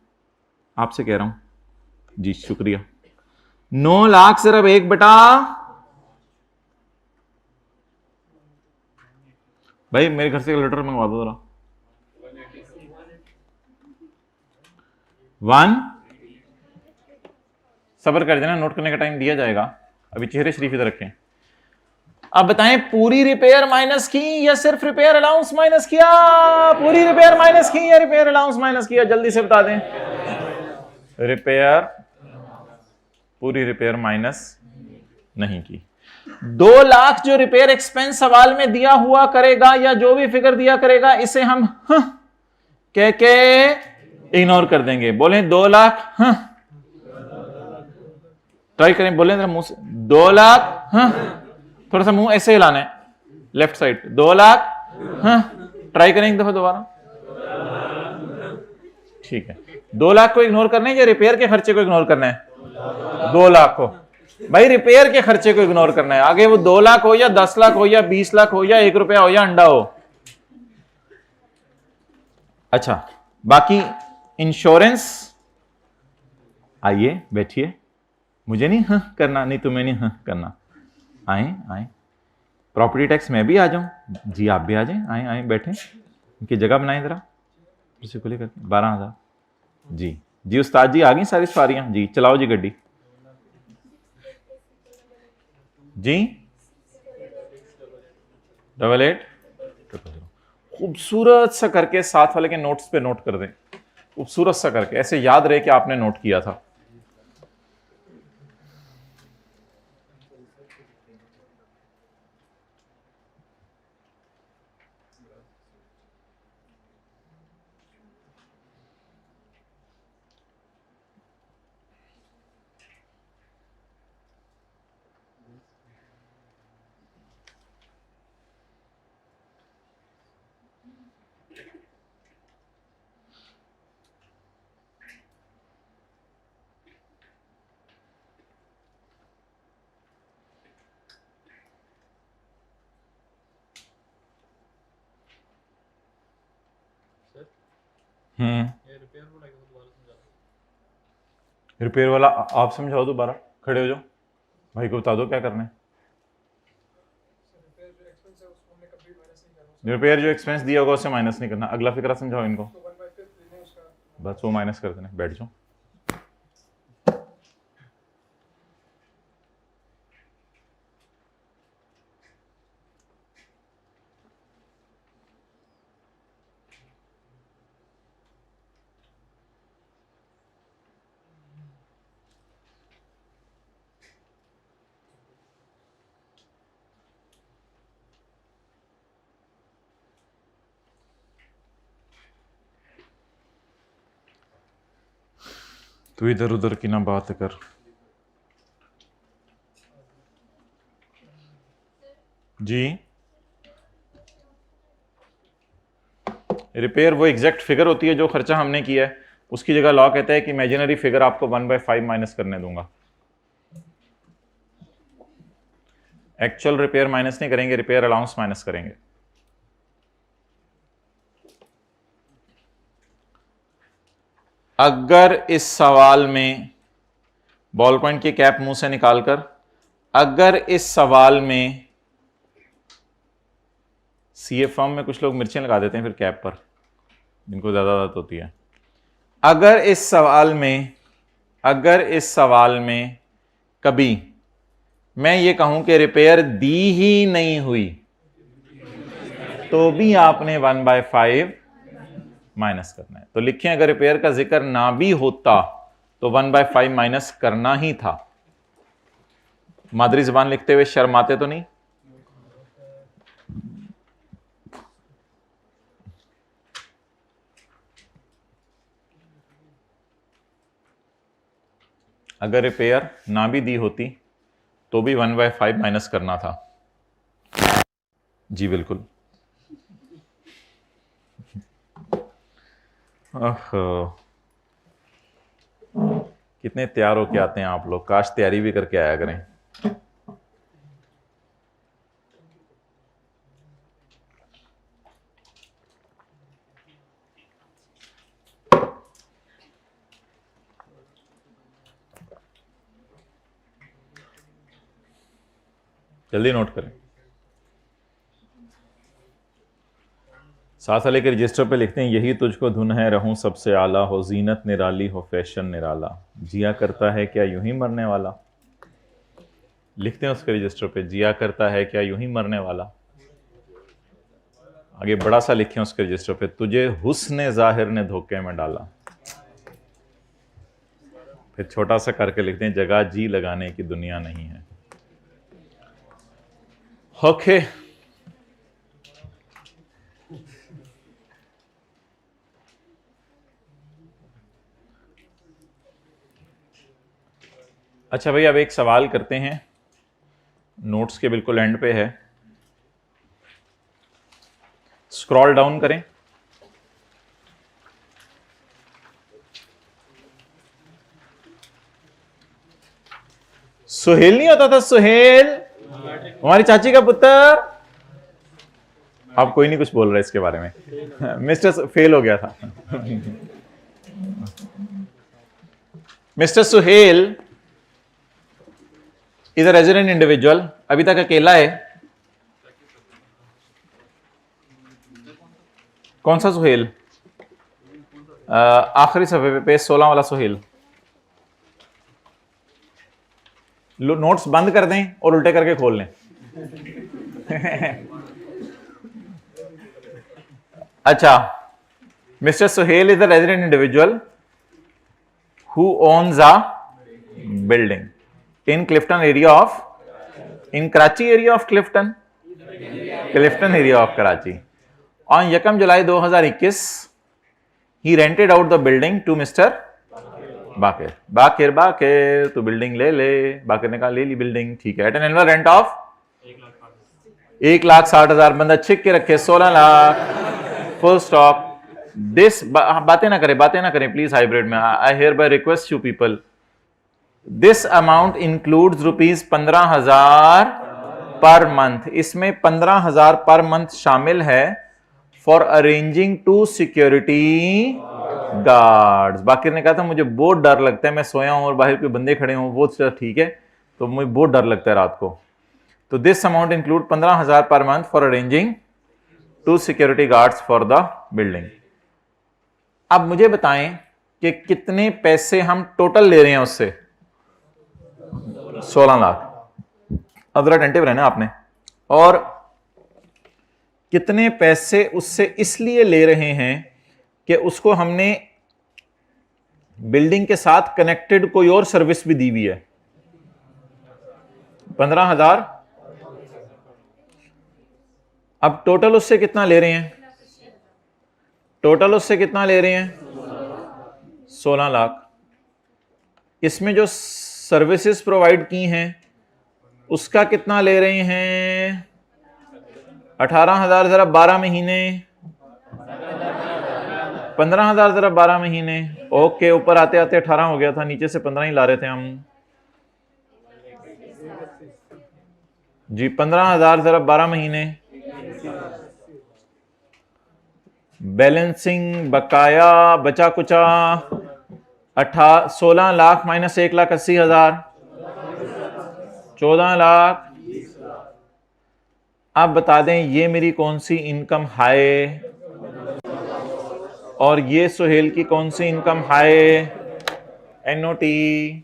आपसे कह रहा हूं जी, शुक्रिया। 9 लाख जरब 1/, भाई मेरे घर से कैलकुलेटर मंगवा दो जरा। 1, सब्र कर देना, नोट करने का टाइम दिया जाएगा। अभी चेहरे शरीफ इधर रखें। अब बताएं, पूरी रिपेयर माइनस की या सिर्फ रिपेयर अलाउंस माइनस किया? पूरी रिपेयर माइनस की या रिपेयर अलाउंस माइनस किया? जल्दी से बता दें। रिपेयर, पूरी रिपेयर माइनस नहीं की। 2 लाख जो रिपेयर एक्सपेंस सवाल में दिया हुआ करेगा या जो भी फिगर दिया करेगा, इसे हम कह के इग्नोर कर देंगे। बोले 2 लाख, ट्राई करें, बोले मुंह से 2 लाख, थोड़ा सा मुंह ऐसे हिलाना है, लेफ्ट साइड। 2 लाख, ट्राई करें एक दफा दोबारा। ठीक है, 2 लाख को इग्नोर करना है या रिपेयर के खर्चे को इग्नोर करना है? 2 लाख को, भाई रिपेयर के खर्चे को इग्नोर करना है। आगे वो 2 लाख हो या 10 लाख हो या 20 लाख हो या 1 रुपया हो या अंडा हो। अच्छा, बाकी इंश्योरेंस, आइए बैठिए, मुझे नहीं करना, नहीं तुम्हें नहीं करना, आए आए। प्रॉपर्टी टैक्स मैं भी आ जाऊं जी, आप भी आ जाएं, आए आए बैठे, इनकी जगह बनाएं जरा, इसे खुले करके 12,000 जी। जी उस्ताद जी, आ गई सारी सवारियां जी, चलाओ जी गड्डी जी। 88 खूबसूरत सा करके साथ वाले के नोट्स पे नोट कर दें, खूबसूरत सा करके, ऐसे याद रहे कि आपने नोट किया था। रिपेयर वाला आप समझाओ दोबारा, खड़े हो जाओ, भाई को बता दो क्या करना है। रिपेयर जो एक्सपेंस दिया होगा उसे माइनस नहीं करना। अगला फिक्रा समझाओ इनको, बस वो माइनस कर देना, बैठ जाओ। तू इधर उधर की ना बात कर। जी, रिपेयर वो एग्जैक्ट फिगर होती है जो खर्चा हमने किया है, उसकी जगह लॉ कहता है कि इमेजिनरी फिगर आपको 1/5 माइनस करने दूंगा। एक्चुअल रिपेयर माइनस नहीं करेंगे, रिपेयर अलाउंस माइनस करेंगे। अगर इस सवाल में बॉल पॉइंट की कैप मुंह से निकालकर, अगर इस सवाल में सीए फॉर्म में कुछ लोग मिर्चें लगा देते हैं फिर कैप पर, जिनको ज्यादा आदत होती है। अगर इस सवाल में कभी मैं ये कहूं कि रिपेयर दी ही नहीं हुई, तो भी आपने 1/5 माइनस करना है। तो लिखें, अगर रिपेयर का जिक्र ना भी होता तो 1/5 माइनस करना ही था। मादरी जबान लिखते हुए शर्माते तो नहीं? अगर रिपेयर ना भी दी होती तो भी 1/5 माइनस करना था। जी बिल्कुल। कितने तैयार होके आते हैं आप लोग, काश तैयारी भी करके आया करें। जल्दी नोट करें। साथ वाले के रजिस्टर पे लिखते हैं, यही तुझको धुन है रहूं सबसे आला, हो जीनत निराली हो फैशन निराला, जिया करता है क्या यूं ही मरने वाला। लिखते हैं उसके रजिस्टर पे, जिया करता है क्या यूं ही मरने वाला। आगे बड़ा सा लिखें उसके रजिस्टर पे, तुझे हुस्न जाहिर ने धोखे में डाला। फिर छोटा सा करके लिखते हैं, जगह जी लगाने की दुनिया नहीं है। ओके, अच्छा भाई, अब एक सवाल करते हैं, नोट्स के बिल्कुल एंड पे है। स्क्रॉल डाउन करें। सुहेल नहीं होता था? सुहेल हमारी चाची का पुत्र। अब कोई नहीं कुछ बोल रहा है इसके बारे में। मिस्टर फेल हो गया था। Mister Suhail is a resident individual, अभी तक अकेला है। कौन सा सुहेल? आखिरी सफे पे पेज 16 वाला सुहेल। नोट्स बंद कर दें और उल्टे करके खोल लें। अच्छा, mister Suhail is the resident individual who owns a building in Clifton area of, in Karachi area of Clifton area of Karachi. On 1 July 2021 he rented out the building to mister Baqir. Baqir Baqir तू बिल्डिंग ले ले। बाकिर ने कहा ले ली बिल्डिंग, ठीक है। At an annual rent of 1,60,000। बंदा छिक के रखे 16 लाख, फुल स्टॉप। दिस बातें ना करें प्लीज हाइब्रिड में। I hear bye request you people, this amount includes ₹15,000 per month. इसमें 15,000 पर मंथ शामिल है फॉर अरेंजिंग 2 सिक्योरिटी गार्ड्स। बाकिर ने कहा था मुझे बहुत डर लगता है, मैं सोया हूं और बाहर कोई बंदे खड़े हों, वो ठीक है, तो मुझे बहुत डर लगता है रात को। तो this amount include 15,000 per month for arranging 2 security guards for the building. अब मुझे बताएं कि कितने पैसे हम टोटल ले रहे हैं उससे? 16 लाख। अब जरा अटेंटिव रहना आपने। और कितने पैसे उससे इसलिए ले रहे हैं कि उसको हमने बिल्डिंग के साथ कनेक्टेड कोई और सर्विस भी दी हुई है। 15,000। अब टोटल उससे कितना ले रहे हैं? 16 लाख। इसमें जो सर्विसेज प्रोवाइड की हैं उसका कितना ले रहे हैं? 18,000 जरा 12 महीने, 15,000 जरा 12 महीने। ओके, ऊपर आते आते 18 हो गया था, नीचे से 15 ही ला रहे थे हम जी। 15,000 जरा 12 महीने। बैलेंसिंग बकाया बचा कुचा 16 लाख माइनस 1,80,000, 14 लाख। आप बता दें ये मेरी कौन सी इनकम हाई और ये सुहेल की कौन सी इनकम हाई? एनओटी।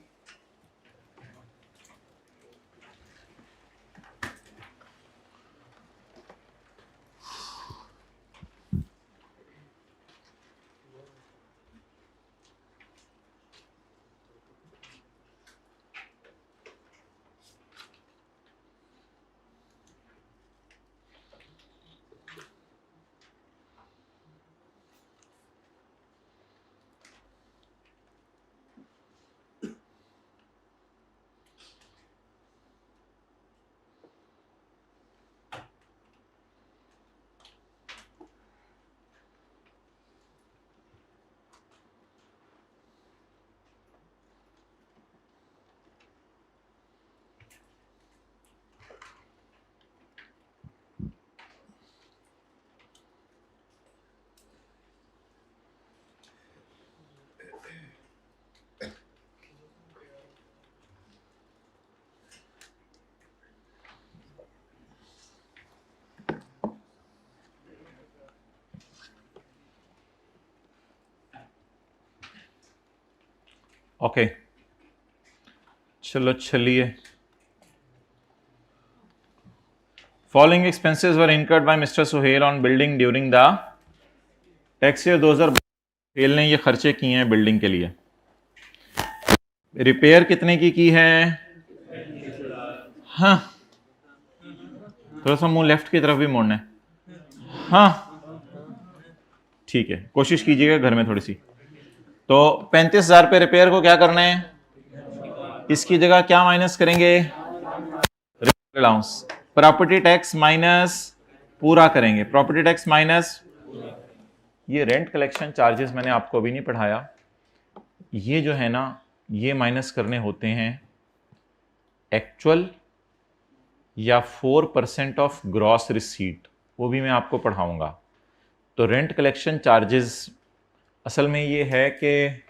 ओके चलो चलिए। Following expenses were incurred by mister Suhail on building during the tax year 2000। Suhail ने ये खर्चे किए हैं बिल्डिंग के लिए। रिपेयर कितने की है? हाँ, थोड़ा सा मुंह लेफ्ट की तरफ भी मोड़ना है। हाँ ठीक है, कोशिश कीजिएगा घर में थोड़ी सी। तो 35,000 पे रिपेयर को क्या करना है? इसकी जगह क्या माइनस करेंगे? अलाउंस। प्रॉपर्टी टैक्स माइनस पूरा करेंगे। प्रॉपर्टी टैक्स माइनस ये रेंट कलेक्शन चार्जेस मैंने आपको अभी नहीं पढ़ाया। ये जो है ना, ये माइनस करने होते हैं एक्चुअल या 4% ऑफ ग्रॉस रिसीट, वो भी मैं आपको पढ़ाऊंगा। तो रेंट कलेक्शन चार्जेस असल में ये है कि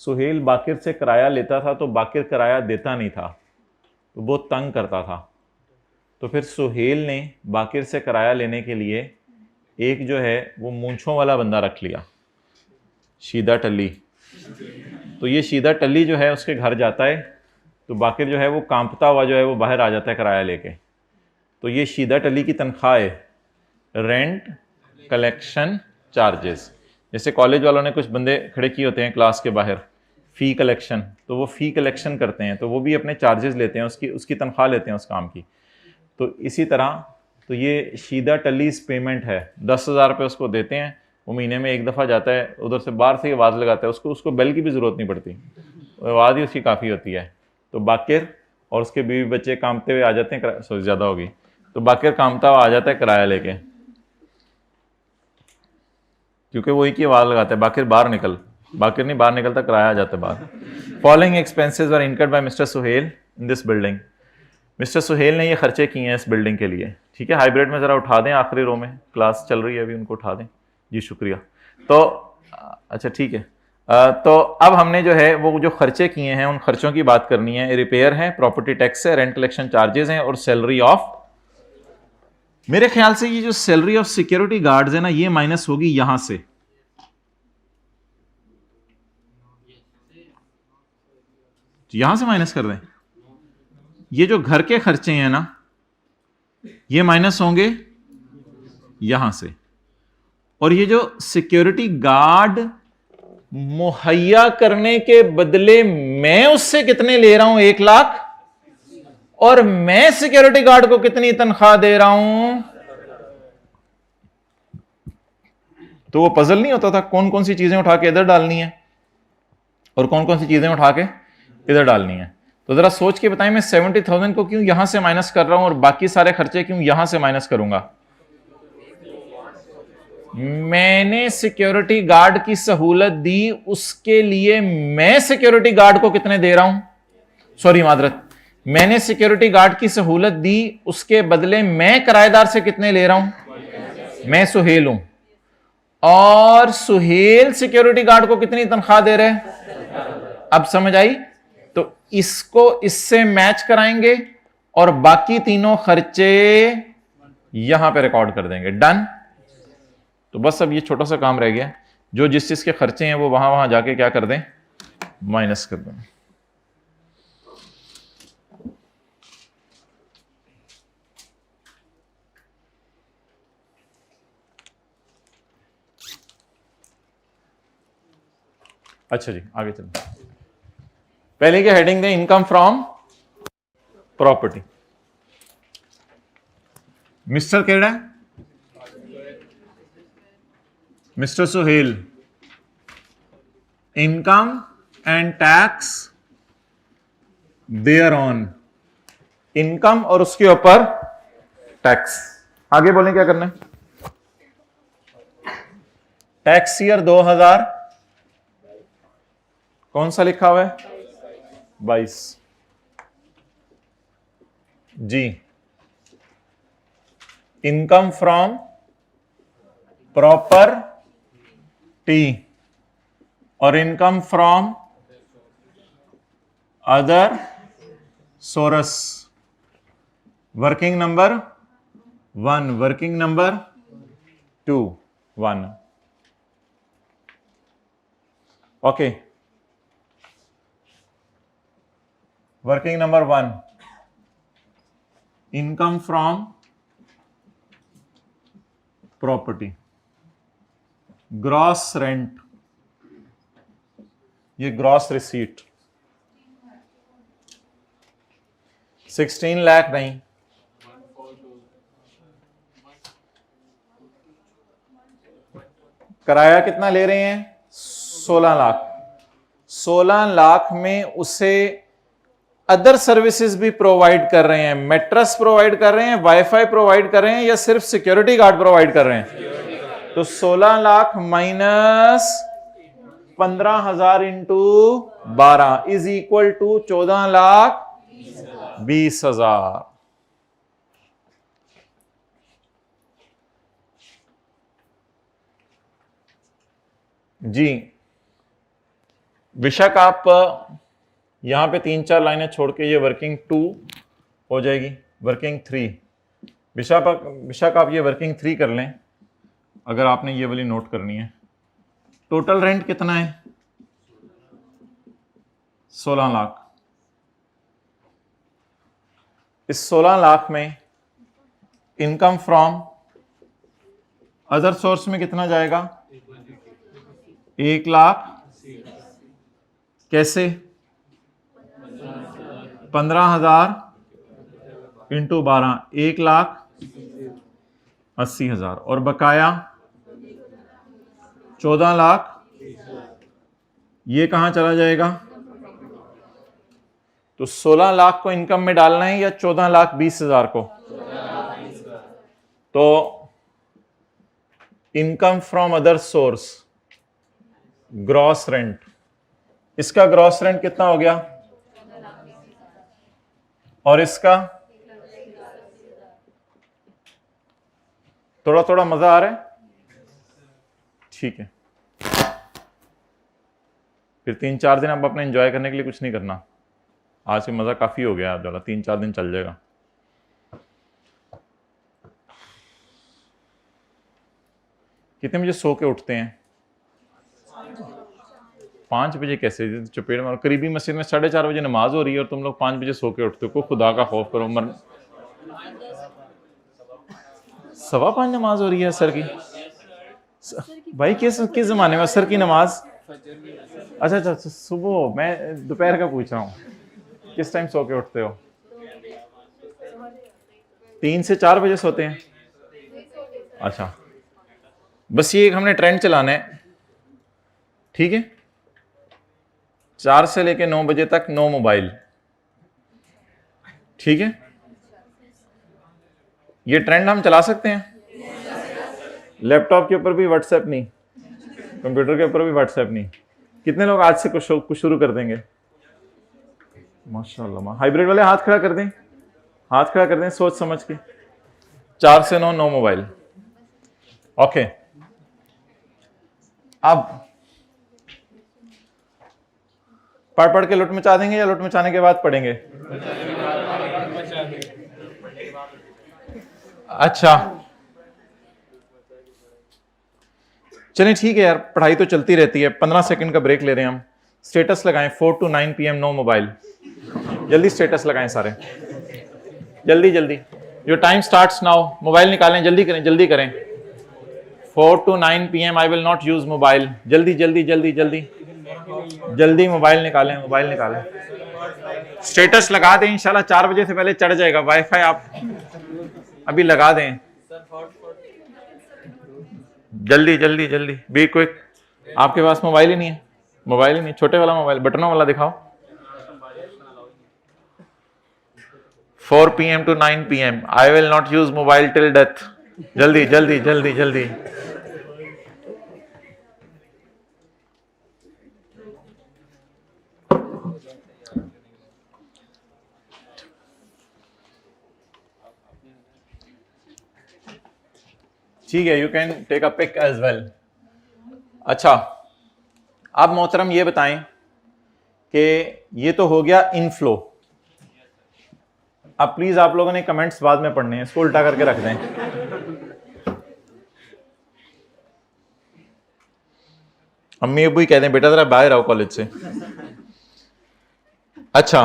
सुहेल बाकिर से किराया लेता था तो बाकिर किराया देता नहीं था, तो बहुत तंग करता था। तो फिर सुहेल ने बाकिर से किराया लेने के लिए एक जो है वो मूंछों वाला बंदा रख लिया, शीदा टल्ली। तो ये शीदा टल्ली जो है उसके घर जाता है, तो बाकिर जो है वो कांपता हुआ जो है वो बाहर आ जाता है किराया लेके। तो ये शीदा टल्ली की तनख्वाह है रेंट कलेक्शन चार्जेस। जैसे कॉलेज वालों ने कुछ बंदे खड़े किए होते हैं क्लास के बाहर फ़ी कलेक्शन, तो वो फ़ी कलेक्शन करते हैं, तो वो भी अपने चार्जेस लेते हैं, उसकी तनख्वाह लेते हैं उस काम की। तो इसी तरह तो ये शीदा टल्लीस पेमेंट है, 10,000 रुपये उसको देते हैं, वो महीने में एक दफ़ा जाता है, उधर से बाहर से आवाज़ लगाता है, उसको बेल की भी ज़रूरत नहीं पड़ती, आवाज़ ही उसकी काफ़ी होती है। तो बाकिर और उसके बीवी बच्चे कामते हुए आ जाते हैं, सॉरी ज़्यादा होगी, तो बाकिर कामता हुआ आ जाता है किराया लेके, क्योंकि वही की आवाज़ लगाता है, बाकिर नहीं बाहर निकलता, किराया आ जाता है बाहर। Following expenses were incurred by mister Suhail in this building. Mister Suhail ने ये खर्चे किए हैं इस बिल्डिंग के लिए। ठीक है, हाइब्रिड में ज़रा उठा दें, आखिरी रो में क्लास चल रही है अभी, उनको उठा दें जी, शुक्रिया। तो अच्छा ठीक है, तो अब हमने जो है वो जो खर्चे किए हैं उन खर्चों की बात करनी है। रिपेयर है, प्रॉपर्टी टैक्स है, रेंट कलेक्शन चार्जेस हैं और सैलरी ऑफ, मेरे ख्याल से ये जो सैलरी ऑफ सिक्योरिटी गार्ड्स है ना, ये माइनस होगी यहां से, यहां से माइनस कर दें। ये जो घर के खर्चे हैं ना, ये माइनस होंगे यहां से, और ये जो सिक्योरिटी गार्ड मुहैया करने के बदले मैं उससे कितने ले रहा हूं, 1 लाख, और मैं सिक्योरिटी गार्ड को कितनी तनख्वाह दे रहा हूं। तो वो पजल नहीं होता था कौन कौन सी चीजें उठा के इधर डालनी है और कौन कौन सी चीजें उठा के इधर डालनी है। तो जरा सोच के बताएं, मैं 70,000 को क्यों यहां से माइनस कर रहा हूं और बाकी सारे खर्चे क्यों यहां से माइनस करूंगा। मैंने सिक्योरिटी गार्ड की सहूलत दी, उसके लिए मैं सिक्योरिटी गार्ड को कितने दे रहा हूं, सॉरी मादरत, मैंने सिक्योरिटी गार्ड की सहूलत दी, उसके बदले मैं किराएदार से कितने ले रहा हूं, मैं सुहेल हूं, और सुहेल सिक्योरिटी गार्ड को कितनी तनख्वाह दे रहे हैं, अब समझ आई? तो इसको इससे मैच कराएंगे और बाकी तीनों खर्चे यहां पे रिकॉर्ड कर देंगे। डन। तो बस अब ये छोटा सा काम रह गया, जो जिस चीज के खर्चे हैं वो वहां वहां जाके क्या कर दें, माइनस कर दें। अच्छा जी, आगे चलो। पहले की हेडिंग दें income from property. Mister Keda, mister Suhail, income and tax thereon, income और उसके ऊपर टैक्स। आगे बोलें क्या करना है? टैक्स ईयर 2000 कौन सा लिखा हुआ है? 22 जी। इनकम फ्रॉम प्रॉपर्टी और income from other source. Working number 1, working number 2, 1। Okay, working number 1, income from property, gross rent, ये ग्रॉस रिसीट 16 लाख नहीं, किराया कितना ले रहे हैं? 16 लाख। 16 लाख में उसे अदर सर्विसेज भी प्रोवाइड कर रहे हैं, मैट्रेस प्रोवाइड कर रहे हैं, वाईफाई प्रोवाइड कर रहे हैं, या सिर्फ सिक्योरिटी गार्ड प्रोवाइड कर रहे हैं? तो 16 lakh minus 15,000 into 12 is equal to 14,20,000। जी विशाख, आप यहां पे 3-4 लाइनें छोड़ के ये वर्किंग 2 हो जाएगी, वर्किंग 3। विशाख आप ये वर्किंग 3 कर लें, अगर आपने ये वाली नोट करनी है। टोटल रेंट कितना है? 16 लाख। इस 16 लाख में इनकम फ्रॉम अदर सोर्स में कितना जाएगा? 1 लाख। कैसे? 15,000 इंटू 12, 1,80,000। और बकाया 14 लाख। ये कहां चला जाएगा? तो 16 लाख को इनकम में डालना है या 14,20,000 को? तो income from other source, gross rent, इसका ग्रॉस रेंट कितना हो गया? और इसका? थोड़ा थोड़ा मजा आ रहा है? ठीक है, फिर 3-4 दिन अब अपने एंजॉय करने के लिए कुछ नहीं करना। आज से मजा काफी हो गया, आप 3-4 दिन चल जाएगा। कितने बजे सो के उठते हैं? 5 बजे कैसे? चपेट मारो, करीबी मस्जिद में 4:30 बजे नमाज हो रही है और तुम लोग 5 बजे सो के उठते हो। को खुदा का खौफ करो। 5:15 नमाज हो रही है असर की? भाई किस जमाने में असर की नमाज? अच्छा, सुबह। मैं दोपहर का पूछ रहा हूँ, किस टाइम सो के उठते हो? 3 से 4 बजे सोते हैं? अच्छा, बस ये एक हमने ट्रेंड चलाना है, ठीक है? 4 से लेके 9 बजे तक नो मोबाइल, ठीक है? ये ट्रेंड हम चला सकते हैं। लैपटॉप के ऊपर भी व्हाट्सएप नहीं, कंप्यूटर के ऊपर भी व्हाट्सएप नहीं। कितने लोग आज से कुछ शुरू कर देंगे? माशाल्लाह। हाइब्रिड वाले हाथ खड़ा कर दें, हाथ खड़ा कर दें सोच समझ के। 4 से 9 नो मोबाइल। ओके, अब पढ़ पढ़ के लुट मचा देंगे या लुट मचाने के बाद पढ़ेंगे? अच्छा चलिए ठीक है यार, पढ़ाई तो चलती रहती है। 15 सेकंड का ब्रेक ले रहे हैं हम। स्टेटस लगाएं 4 to 9 PM नो मोबाइल। जल्दी स्टेटस लगाएं सारे, जल्दी जल्दी। Your time starts now. Mobile निकालें, जल्दी करें जल्दी करें। 4 to 9 PM I will not use mobile. जल्दी जल्दी जल्दी जल्दी जल्दी मोबाइल निकालें, मोबाइल निकालें। स्टेटस लगा दें, इंशाल्लाह 4 बजे से पहले चढ़ जाएगा। वाईफाई आप अभी लगा दें, जल्दी जल्दी जल्दी, बी क्विक। आपके पास मोबाइल ही नहीं है? मोबाइल ही नहीं, छोटे वाला मोबाइल, बटनों वाला दिखाओ। 4 PM to 9 PM I will not use mobile till death. जल्दी जल्दी जल्दी जल्दी। ठीक है, you can take a pic as well. अच्छा अब मोहतरम ये बताएं कि ये तो हो गया इनफ्लो। अब प्लीज आप लोगों ने कमेंट्स बाद में पढ़ने हैं, इसको उल्टा करके रख दें। अम्मी अबू ही कहते हैं बेटा जरा बाहर आओ कॉलेज से। अच्छा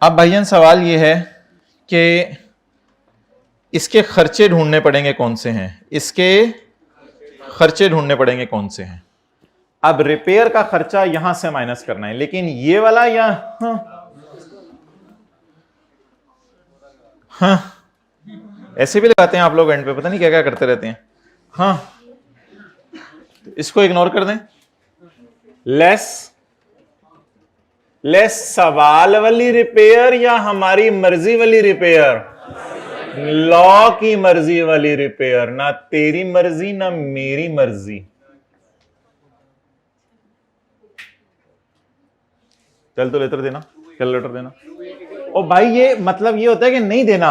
अब भाईजान सवाल ये है कि इसके खर्चे ढूंढने पड़ेंगे कौन से हैं, इसके खर्चे ढूंढने पड़ेंगे कौन से हैं। अब रिपेयर का खर्चा यहां से माइनस करना है, लेकिन ये वाला या हाँ ऐसे भी लगाते हैं आप लोग एंड पे, पता नहीं क्या क्या करते रहते हैं। हाँ इसको इग्नोर कर दें। लेस सवाल वाली रिपेयर या हमारी मर्जी वाली रिपेयर? लॉ की मर्जी वाली रिपेयर, ना तेरी मर्जी ना मेरी मर्जी। चल तो लेटर देना, चल लेटर देना। ओ भाई ये मतलब ये होता है कि नहीं देना।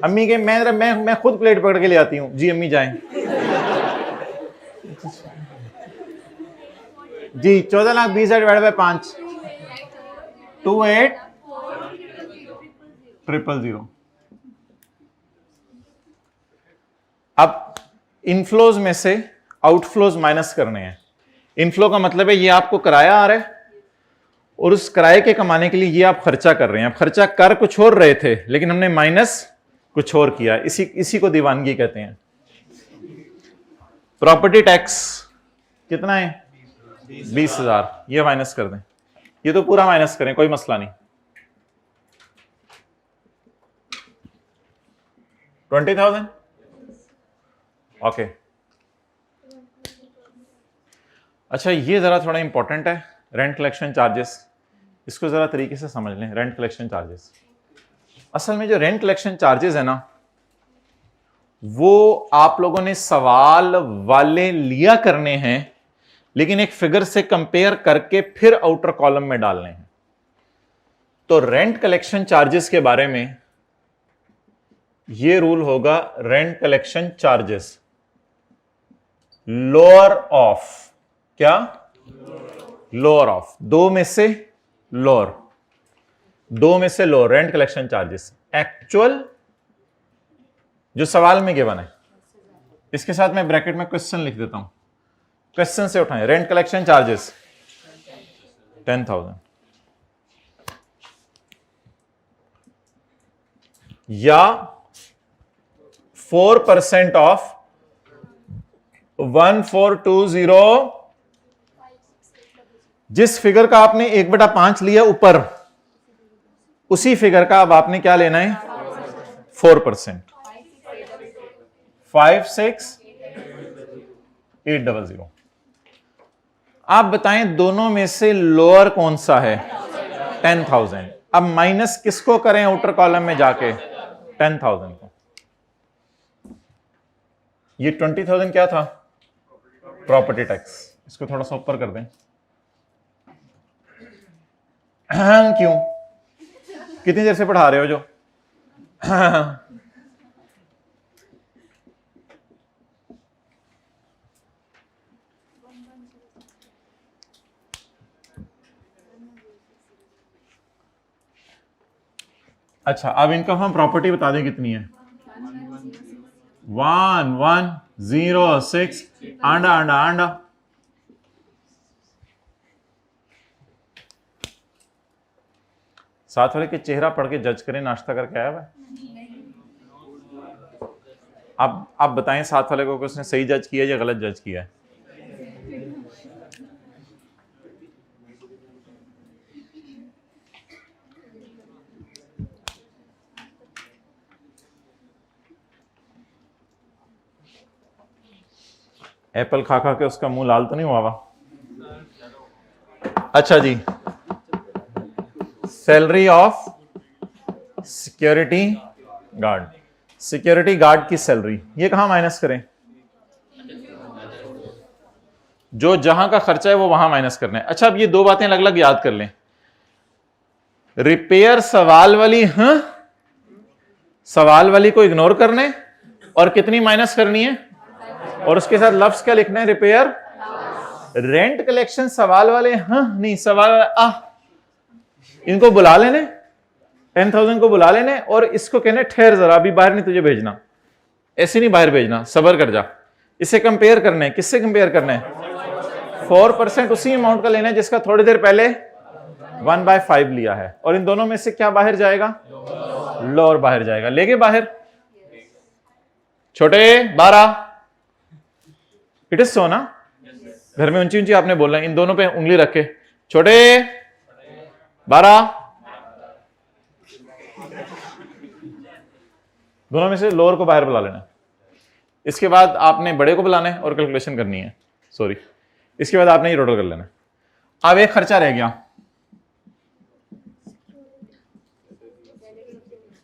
अम्मी के मैं खुद प्लेट पकड़ के ले आती हूं। जी अम्मी जाएं जी। 14,20,5 28,000,000। अब इनफ्लोज में से आउटफ्लोज माइनस करने हैं। इनफ्लो का मतलब है ये आपको किराया आ रहा है और उस किराए के कमाने के लिए ये आप खर्चा कर रहे हैं। आप खर्चा कर कुछ और रहे थे लेकिन हमने माइनस कुछ और किया। इसी को दीवानगी कहते हैं। प्रॉपर्टी टैक्स कितना है? 20,000। ये माइनस कर दें, ये तो पूरा माइनस करें, कोई मसला नहीं। 20,000 ओके। अच्छा ये जरा थोड़ा इंपॉर्टेंट है, रेंट कलेक्शन चार्जेस। इसको जरा तरीके से समझ लें। रेंट कलेक्शन चार्जेस, असल में जो रेंट कलेक्शन चार्जेस है ना, वो आप लोगों ने सवाल वाले लिया करने हैं, लेकिन एक फिगर से कंपेयर करके फिर आउटर कॉलम में डालने हैं। तो रेंट कलेक्शन चार्जेस के बारे में ये रूल होगा, rent collection charges lower of, क्या? लोअर ऑफ, दो में से लोअर, दो में से lower rent collection charges actual जो सवाल में गिवन है। इसके साथ मैं ब्रैकेट में क्वेश्चन लिख देता हूं, क्वेश्चन से उठाएं। रेंट कलेक्शन चार्जेस 10,000 या 4% ऑफ 1420। जिस फिगर का आपने 1/5 लिया ऊपर, उसी फिगर का अब आपने क्या लेना है? 4%। 56,800। आप बताएं दोनों में से लोअर कौन सा है? 10,000। अब माइनस किसको करें आउटर कॉलम में जाके? 10,000 को। ये 20,000 क्या था? Property tax. इसको थोड़ा सा ऊपर कर दें। क्यों? कितनी देर से पढ़ा रहे हो जो? अच्छा, अब इनकम हम प्रॉपर्टी बता दें कितनी है। 1106 आंडा आंडा आंडा। साथ वाले के चेहरा पढ़ के जज करें, नाश्ता करके आया हुआ। आप बताएं साथ वाले को कि उसने सही जज किया या गलत जज किया है। एप्पल खा खा के उसका मुंह लाल तो नहीं हुआ हुआ। अच्छा जी, salary of security guard. Security guard की सैलरी ये कहां माइनस करें? जो जहां का खर्चा है वो वहां माइनस करना है। अच्छा, अब ये दो बातें अलग अलग याद कर लें। रिपेयर सवाल वाली, सवाल वाली को इग्नोर करने और कितनी माइनस करनी है, और उसके साथ लफ्ज क्या लिखना है? रिपेयर। रेंट कलेक्शन सवाल वाले नहीं, सवाल इनको बुला लेने, 10,000 को बुला लेने और इसको कहने ठहर जरा, अभी बाहर नहीं तुझे भेजना। ऐसे नहीं बाहर भेजना, सबर कर जा। इसे कंपेयर करने, किससे कंपेयर करना है? 4% उसी अमाउंट का लेना है जिसका थोड़ी देर पहले 1/5 लिया है, और इन दोनों में से क्या बाहर जाएगा? लोअर बाहर जाएगा। लेके बाहर छोटे 12। इट इज सो ना? घर में ऊंची ऊंची आपने बोलना है, इन दोनों पे उंगली रखे, छोटे 12। दोनों में से लोअर को बाहर बुला लेना। इसके बाद आपने बड़े को बुलाना है और कैलकुलेशन करनी है, सॉरी, इसके बाद आपने ये टोटल कर लेना। अब एक खर्चा रह गया,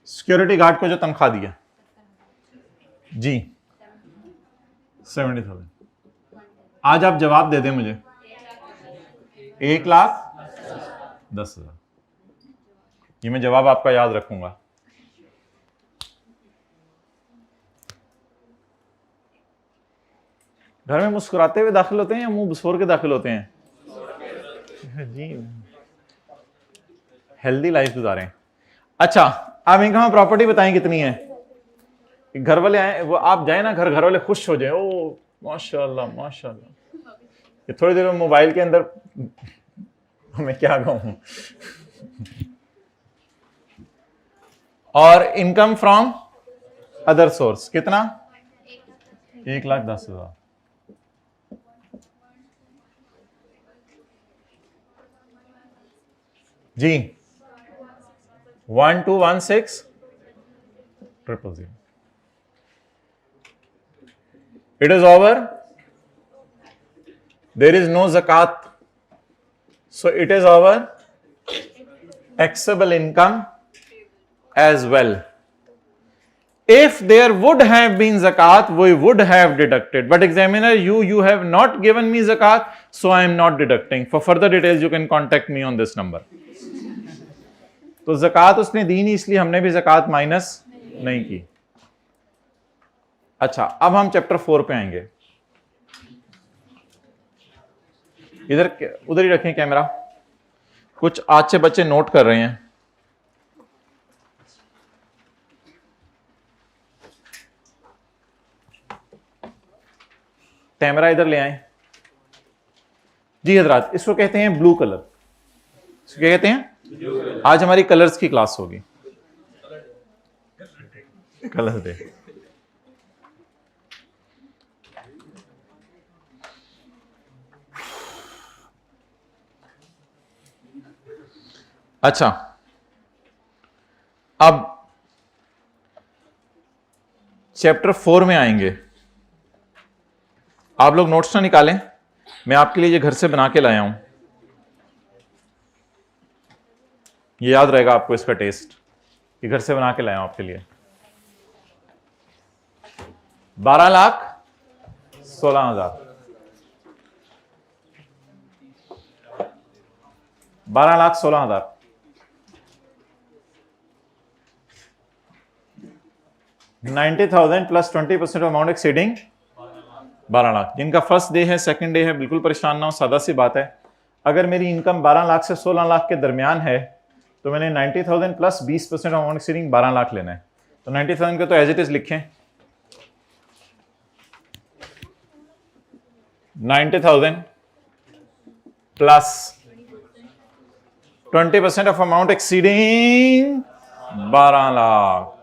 सिक्योरिटी गार्ड को जो तनख्वाह दिया जी 70,000। आज आप जवाब दे दें मुझे। 1,10,000। ये मैं जवाब आपका याद रखूंगा। घर में मुस्कुराते हुए दाखिल होते हैं या मुंह बसोर के दाखिल होते हैं? जी, हेल्दी लाइफ गुजारें। अच्छा, आप इनकम प्रॉपर्टी बताएं कितनी है। घर वाले आए, वो आप जाए ना घर, घर वाले खुश हो जाए, ओ माशाल्लाह माशाल्लाह। ये थोड़ी देर में मोबाइल के अंदर मैं क्या कहूं। और इनकम फ्रॉम अदर सोर्स कितना? 1,10,000। जी 1216,000. It is over. There is no zakat, so it is our taxable income as well. If there would have been zakat, we would have deducted. But examiner, you have not given me zakat, so I am not deducting. For further details, you can contact me on this number. तो ज़कात उसने दी नहीं, इसलिए हमने भी ज़कात माइनस नहीं की। अच्छा, अब हम चैप्टर 4 पे आएंगे। इधर उधर ही रखें कैमरा। कुछ अच्छे बच्चे नोट कर रहे हैं। कैमरा इधर ले आए जी हजरात। इसको कहते हैं ब्लू कलर। इसको क्या कहते हैं? आज हमारी कलर्स की क्लास होगी, कलर डे। अच्छा, अब चैप्टर 4 में आएंगे। आप लोग नोट्स ना निकालें, मैं आपके लिए ये घर से बना के लाया हूं। ये याद रहेगा आपको, इसका टेस्ट ये घर से बना के लाया हूं आपके लिए। 12,16,000। 12,16,000। 90,000 प्लस 20% अमाउंट एक्सीडिंग 12 लाख। जिनका फर्स्ट डे है, सेकंड डे है, बिल्कुल परेशान ना हो, सादा सी बात है। अगर मेरी इनकम 12 लाख से 16 लाख के दरमियान है तो मैंने 90,000 प्लस 20% अमाउंट एक्सीडिंग 12 लाख लेना है। तो 90,000 का तो एज इट इज लिखें, 90,000 plus 20% of amount exceeding 12 lakh.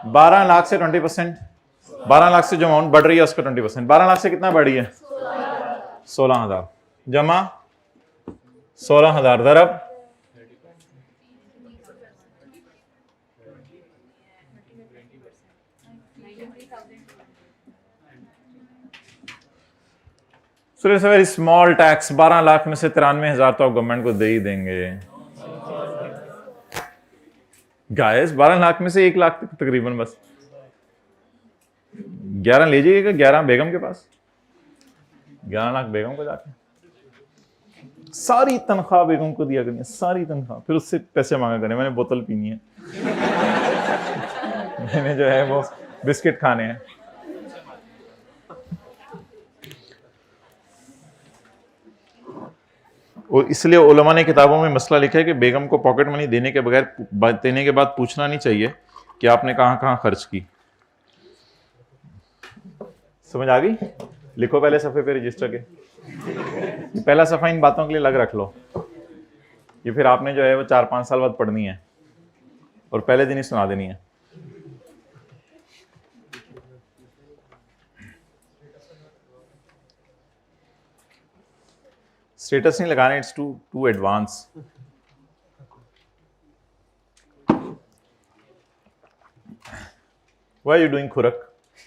12 lakh से 20%, 12 लाख से जो अमाउंट बढ़ रही है उसका 20%, 12 लाख से कितना बढ़ी है? 16,000 जमा 16,000 दरब so it's a very small tax. 12 lakh में से 93,000 तो आप गवर्नमेंट को दे ही देंगे गाइस। 12 लाख में से 1 लाख तकरीबन बस 11 ले जाइएगा, 11 बेगम के पास, 11 लाख बेगम को जाके सारी तनख्वाह बेगम को दिया करनी है, सारी तनख्वाह। फिर उससे पैसे मांगा करें, मैंने बोतल पीनी है मैंने जो है वो बिस्किट खाने हैं। और इसलिए उलमा ने किताबों में मसला लिखा है कि बेगम को पॉकेट मनी देने के बाद पूछना नहीं चाहिए कि आपने कहां कहां खर्च की। समझ आ गई? लिखो पहले सफे पे रजिस्टर के, पहला सफा इन बातों के लिए अलग रख लो। ये फिर आपने जो है वो 4-5 साल बाद पढ़नी है और पहले दिन ही सुना देनी है। स्टेटस नहीं लगाना, it's too advance. Why are you doing khurak?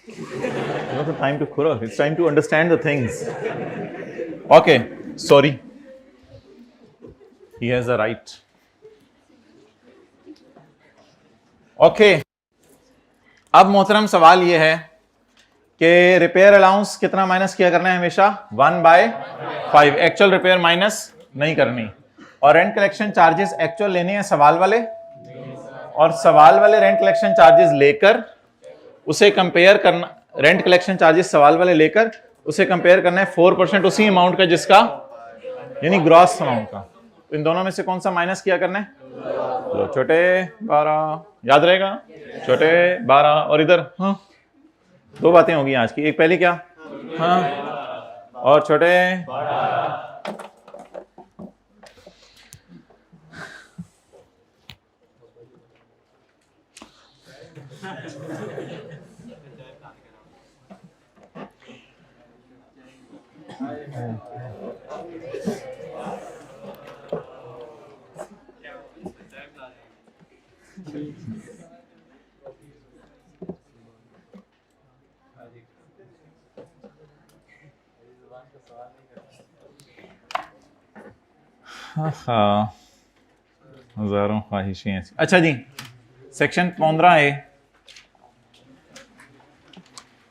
It's not the time to khurak. It's time to understand the things. Okay, sorry. He has a right. Okay. अब मोहतरम सवाल ये है कि रिपेयर अलाउंस कितना माइनस किया करना है? हमेशा 1/5। एक्चुअल रिपेयर माइनस नहीं करनी। और रेंट कलेक्शन चार्जेस एक्चुअल लेने हैं सवाल वाले, और सवाल वाले रेंट कलेक्शन चार्जेस लेकर उसे कंपेयर करना, रेंट कलेक्शन चार्जेस सवाल वाले लेकर उसे कंपेयर करना है 4% उसी अमाउंट का जिसका, यानी ग्रॉस अमाउंट का। तो इन दोनों में से कौन सा माइनस किया करना है? लो छोटे 12, याद रहेगा, छोटे 12। और इधर हाँ 2 बातें होगी आज की। एक पहली क्या? हाँ, और छोटे हाँ, हजारों ख्वाहिशें ऐसी। अच्छा जी, सेक्शन 15 है।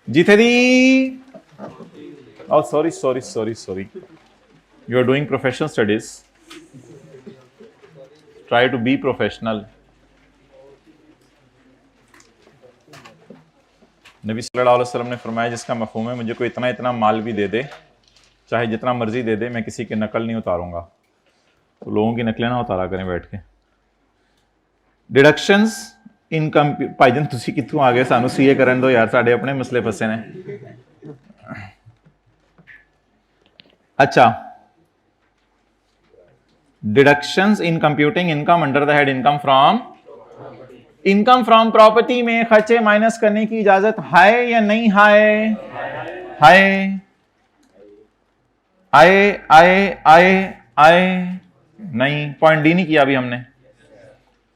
जीते दी। Oh, sorry. You are doing professional studies. Try to be professional. नबी सल्लल्लाहु अलैहि वसल्लम ने फरमाया, जिसका मफहूम है मुझे कोई इतना माल भी दे दे, चाहे जितना मर्जी दे दे, मैं किसी की नकल नहीं उतारूंगा। तो लोगों की नकलें ना उतारा करें बैठ के। डिडक्शंस इनकम, भाईजान तुसी कित्थों आ गए? सानू सीए करन दो यार, साडे अपने मसले फसे ने। अच्छा, deductions in computing income under the head income from property में खर्चे माइनस करने की इजाजत है या नहीं है? आए नहीं। पॉइंट डी नहीं किया अभी हमने,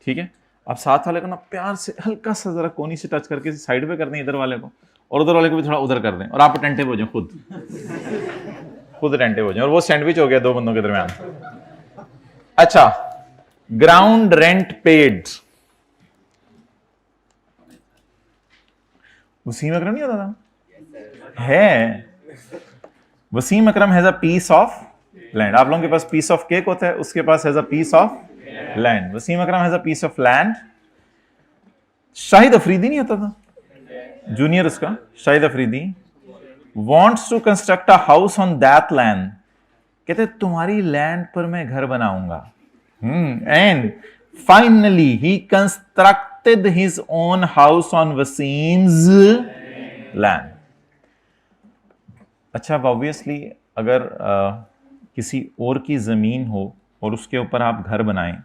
ठीक है। अब साथ वाले को ना प्यार से हल्का सा जरा कोनी से टच करके साइड पे कर दें इधर वाले को, और उधर वाले को भी थोड़ा उधर कर दें, और आप अटेंटिव हो जाए, खुद अटेंटिव हो जाए। और वो सैंडविच हो गया 2 बंदों के दरमियान। अच्छा, ground rent paid, Wasim Akram नहीं होता था? है, Wasim Akram has a piece of land. आप लोगों के पास पीस ऑफ केक होता है, उसके पास has a piece of land. Wasim Akram has a piece of land. Shahid Afridi नहीं होता था जूनियर उसका, Shahid Afridi wants to construct a house on that land, कहते तुम्हारी लैंड पर मैं घर बनाऊंगा। And Finally, he constructed his own house on Wasim's land. अच्छा, अब ऑब्वियसली अगर किसी और की जमीन हो और उसके ऊपर आप घर बनाएं,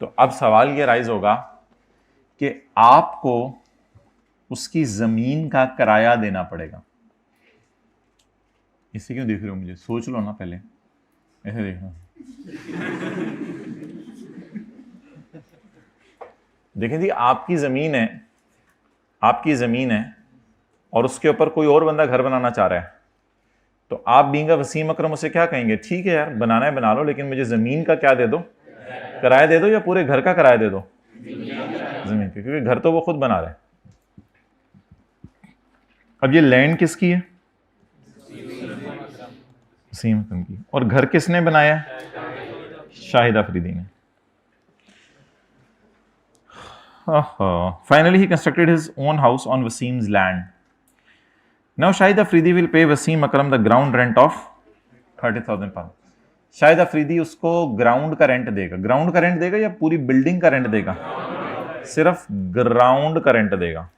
तो अब सवाल ये राइज होगा कि आपको उसकी जमीन का किराया देना पड़ेगा। इससे क्यों देख रहे हो मुझे? सोच लो ना पहले, ऐसे देखना। देखें जी, आपकी जमीन है और उसके ऊपर कोई और बंदा घर बनाना चाह रहा है, तो आप बीइंग वसीम अकरम उसे क्या कहेंगे? ठीक है यार, बनाना है बना लो, लेकिन मुझे जमीन का क्या दे दो, किराया दे दो, या पूरे घर का किराया दे दो? जमीन का, क्योंकि घर तो वो खुद बना रहा है। अब ये लैंड किसकी है? वसीम अकरम की। और घर किसने बनाया? शाहिद अफरीदी ने। Finally, he constructed his own house on Wasim's land. Now, Shahid Afridi will pay Wasim Akram the ground rent of 30,000 pounds. Shahid Afridi उसको ग्राउंड का रेंट देगा। ग्राउंड का रेंट देगा या पूरी बिल्डिंग का रेंट देगा? सिर्फ ग्राउंड का रेंट देगा।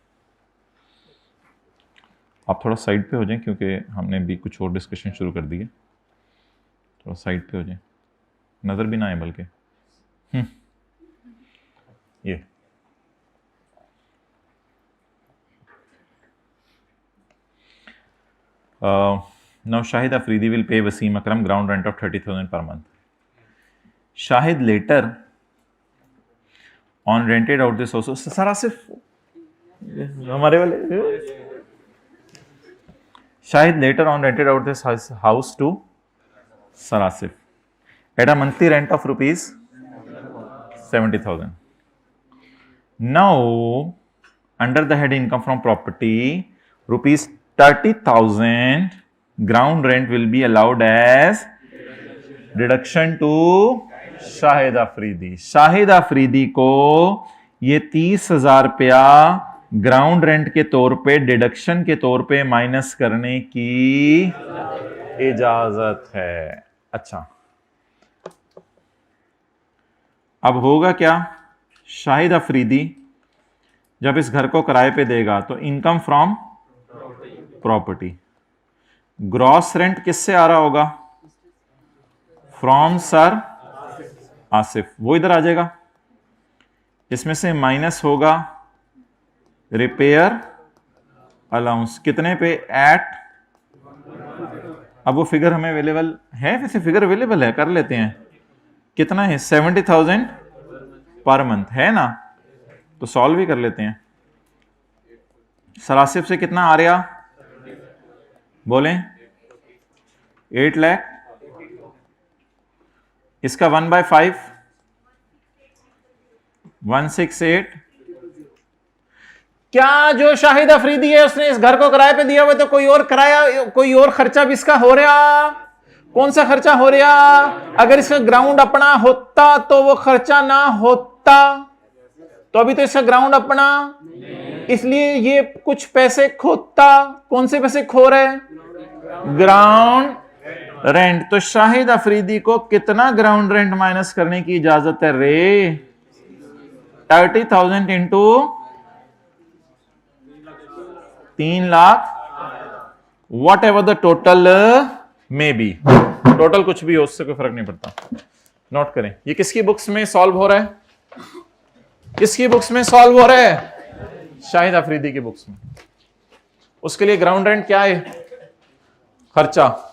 आप थोड़ा साइड पे हो जाएं, क्योंकि हमने भी कुछ और डिस्कशन शुरू कर दी है। थोड़ा साइड पे हो जाएं, नजर भी ना आए बल्कि। ये now Shahid Afridi will pay Wasim Akram ground rent of 30,000 per month. Shahid later on rented out this also. सारा सिर्फ हमारे वाले। Shahid later on rented out this house to Sarasif at a monthly rent of rupees 70,000. Now, under the head income from property, rupees 30,000 ground rent will be allowed as deduction to Shahid Afridi. Shahid Afridi को ये 30,000 रुपया ग्राउंड रेंट के तौर पे, डिडक्शन के तौर पे माइनस करने की इजाजत है। अच्छा, अब होगा क्या? शाहिद अफरीदी जब इस घर को किराए पे देगा तो income from property, gross rent किससे आ रहा होगा? फ्रॉम सर आसिफ, वो इधर आ जाएगा। इसमें से माइनस होगा रिपेयर अलाउंस, कितने पे? एट। अब वो फिगर हमें अवेलेबल है, वैसे फिगर अवेलेबल है, कर लेते हैं। कितना है? 70,000 पर मंथ है ना, तो सॉल्व भी कर लेते हैं। सरासिफ से कितना आ रहा? बोलें 8 लाख। इसका 1/5 168। क्या जो शाहिद अफरीदी है उसने इस घर को किराए पे दिया हुआ, तो कोई और किराया, कोई और खर्चा भी इसका हो रहा? कौन सा खर्चा हो रहा? अगर इसका ग्राउंड अपना होता तो वो खर्चा ना होता, तो अभी तो इसका ग्राउंड अपना, इसलिए ये कुछ पैसे खोता। कौन से पैसे खो रहे? Ground rent. तो शाहिद अफरीदी को कितना ग्राउंड रेंट माइनस करने की इजाजत है रे? 30,000 into 3 lakh, what ever the total में बी। टोटल कुछ भी हो, उससे कोई फर्क नहीं पड़ता। नोट करें, ये किसकी बुक्स में सॉल्व हो रहा है? किसकी बुक्स में सॉल्व हो रहा है? शाहिद अफरीदी की बुक्स में। उसके लिए ग्राउंड रेंट क्या है? खर्चा।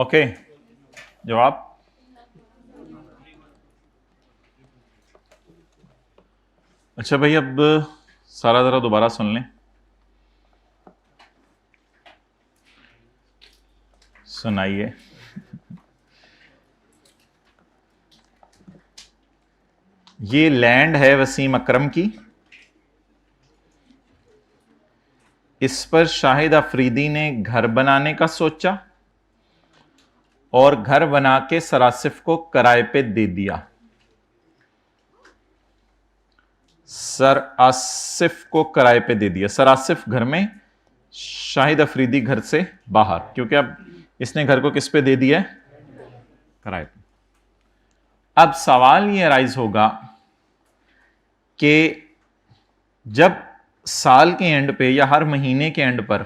ओके, जवाब? अच्छा भाई, अब सारा ज़रा दोबारा सुन लें। सुनाइए। ये लैंड है वसीम अकरम की, इस पर शाहिद अफरीदी ने घर बनाने का सोचा और घर बना के सर आसिफ को किराए पे दे दिया। सर आसिफ को किराए पे दे दिया। सर आसिफ घर में, शाहिद अफरीदी घर से बाहर, क्योंकि अब इसने घर को किस पे दे दिया है? किराए पे। अब सवाल ये राइज होगा कि जब साल के एंड पे या हर महीने के एंड पर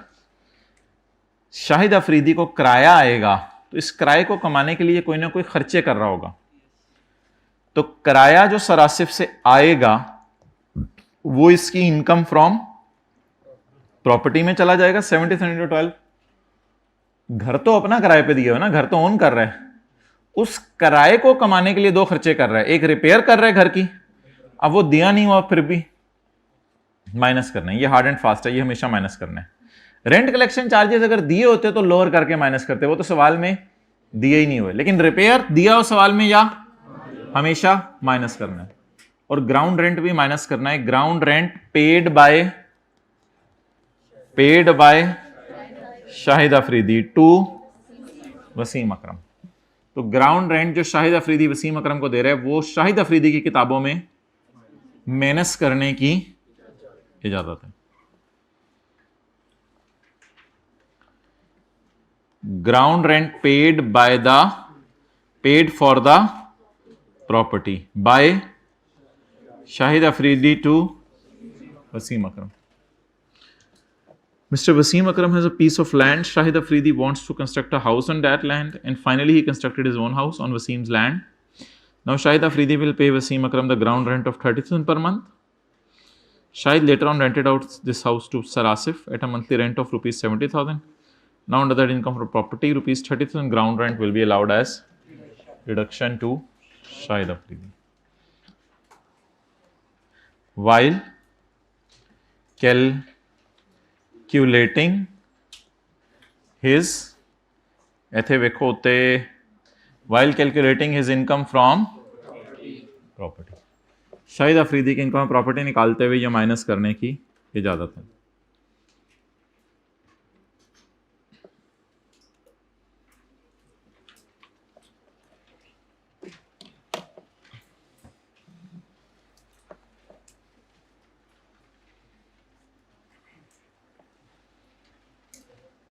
शाहिद अफरीदी को किराया आएगा, तो इस किराए को कमाने के लिए कोई ना कोई खर्चे कर रहा होगा। तो किराया जो सर आसिफ से आएगा वो इसकी इनकम फ्रॉम प्रॉपर्टी में चला जाएगा। 70 × 12, घर तो अपना किराए पे दिया हो ना, घर तो ओन कर रहा है। उस किराए को कमाने के लिए दो खर्चे कर रहा है, एक रिपेयर कर रहा है घर की, अब वो दिया नहीं हुआ फिर भी माइनस करना है। ये हार्ड एंड फास्ट है, ये हमेशा माइनस करना है। रेंट कलेक्शन चार्जेस अगर दिए होते तो लोअर करके माइनस करते, वो तो सवाल में दिए ही नहीं हुए। लेकिन रिपेयर दिया हो सवाल में, या हमेशा माइनस करना है। और ग्राउंड रेंट भी माइनस करना है। Ground rent paid by Shahid Afridi to Wasim Akram. तो ग्राउंड रेंट जो शाहिद अफरीदी वसीम अकरम को दे रहा है वो शाहिद अफरीदी की किताबों में माइनस करने की इजाजत है। Ground rent paid for the property by Shahid Afridi to Wasim Akram. Mr. Wasim Akram has a piece of land. Shahid Afridi wants to construct a house on that land, and finally he constructed his own house on Wasim's land. Now Shahid Afridi will pay Wasim Akram the ground rent of 30,000 per month. Shahid later on rented out this house to Sir Asif at a monthly rent of rupees 70,000. Now under that income from property, rupees 30,000 ground rent will be allowed as deduction to Shahid Afridi. While calculating his income from property, Shahid Afridi की इनकम प्रॉपर्टी निकालते हुए यह माइनस करने की इजाजत है।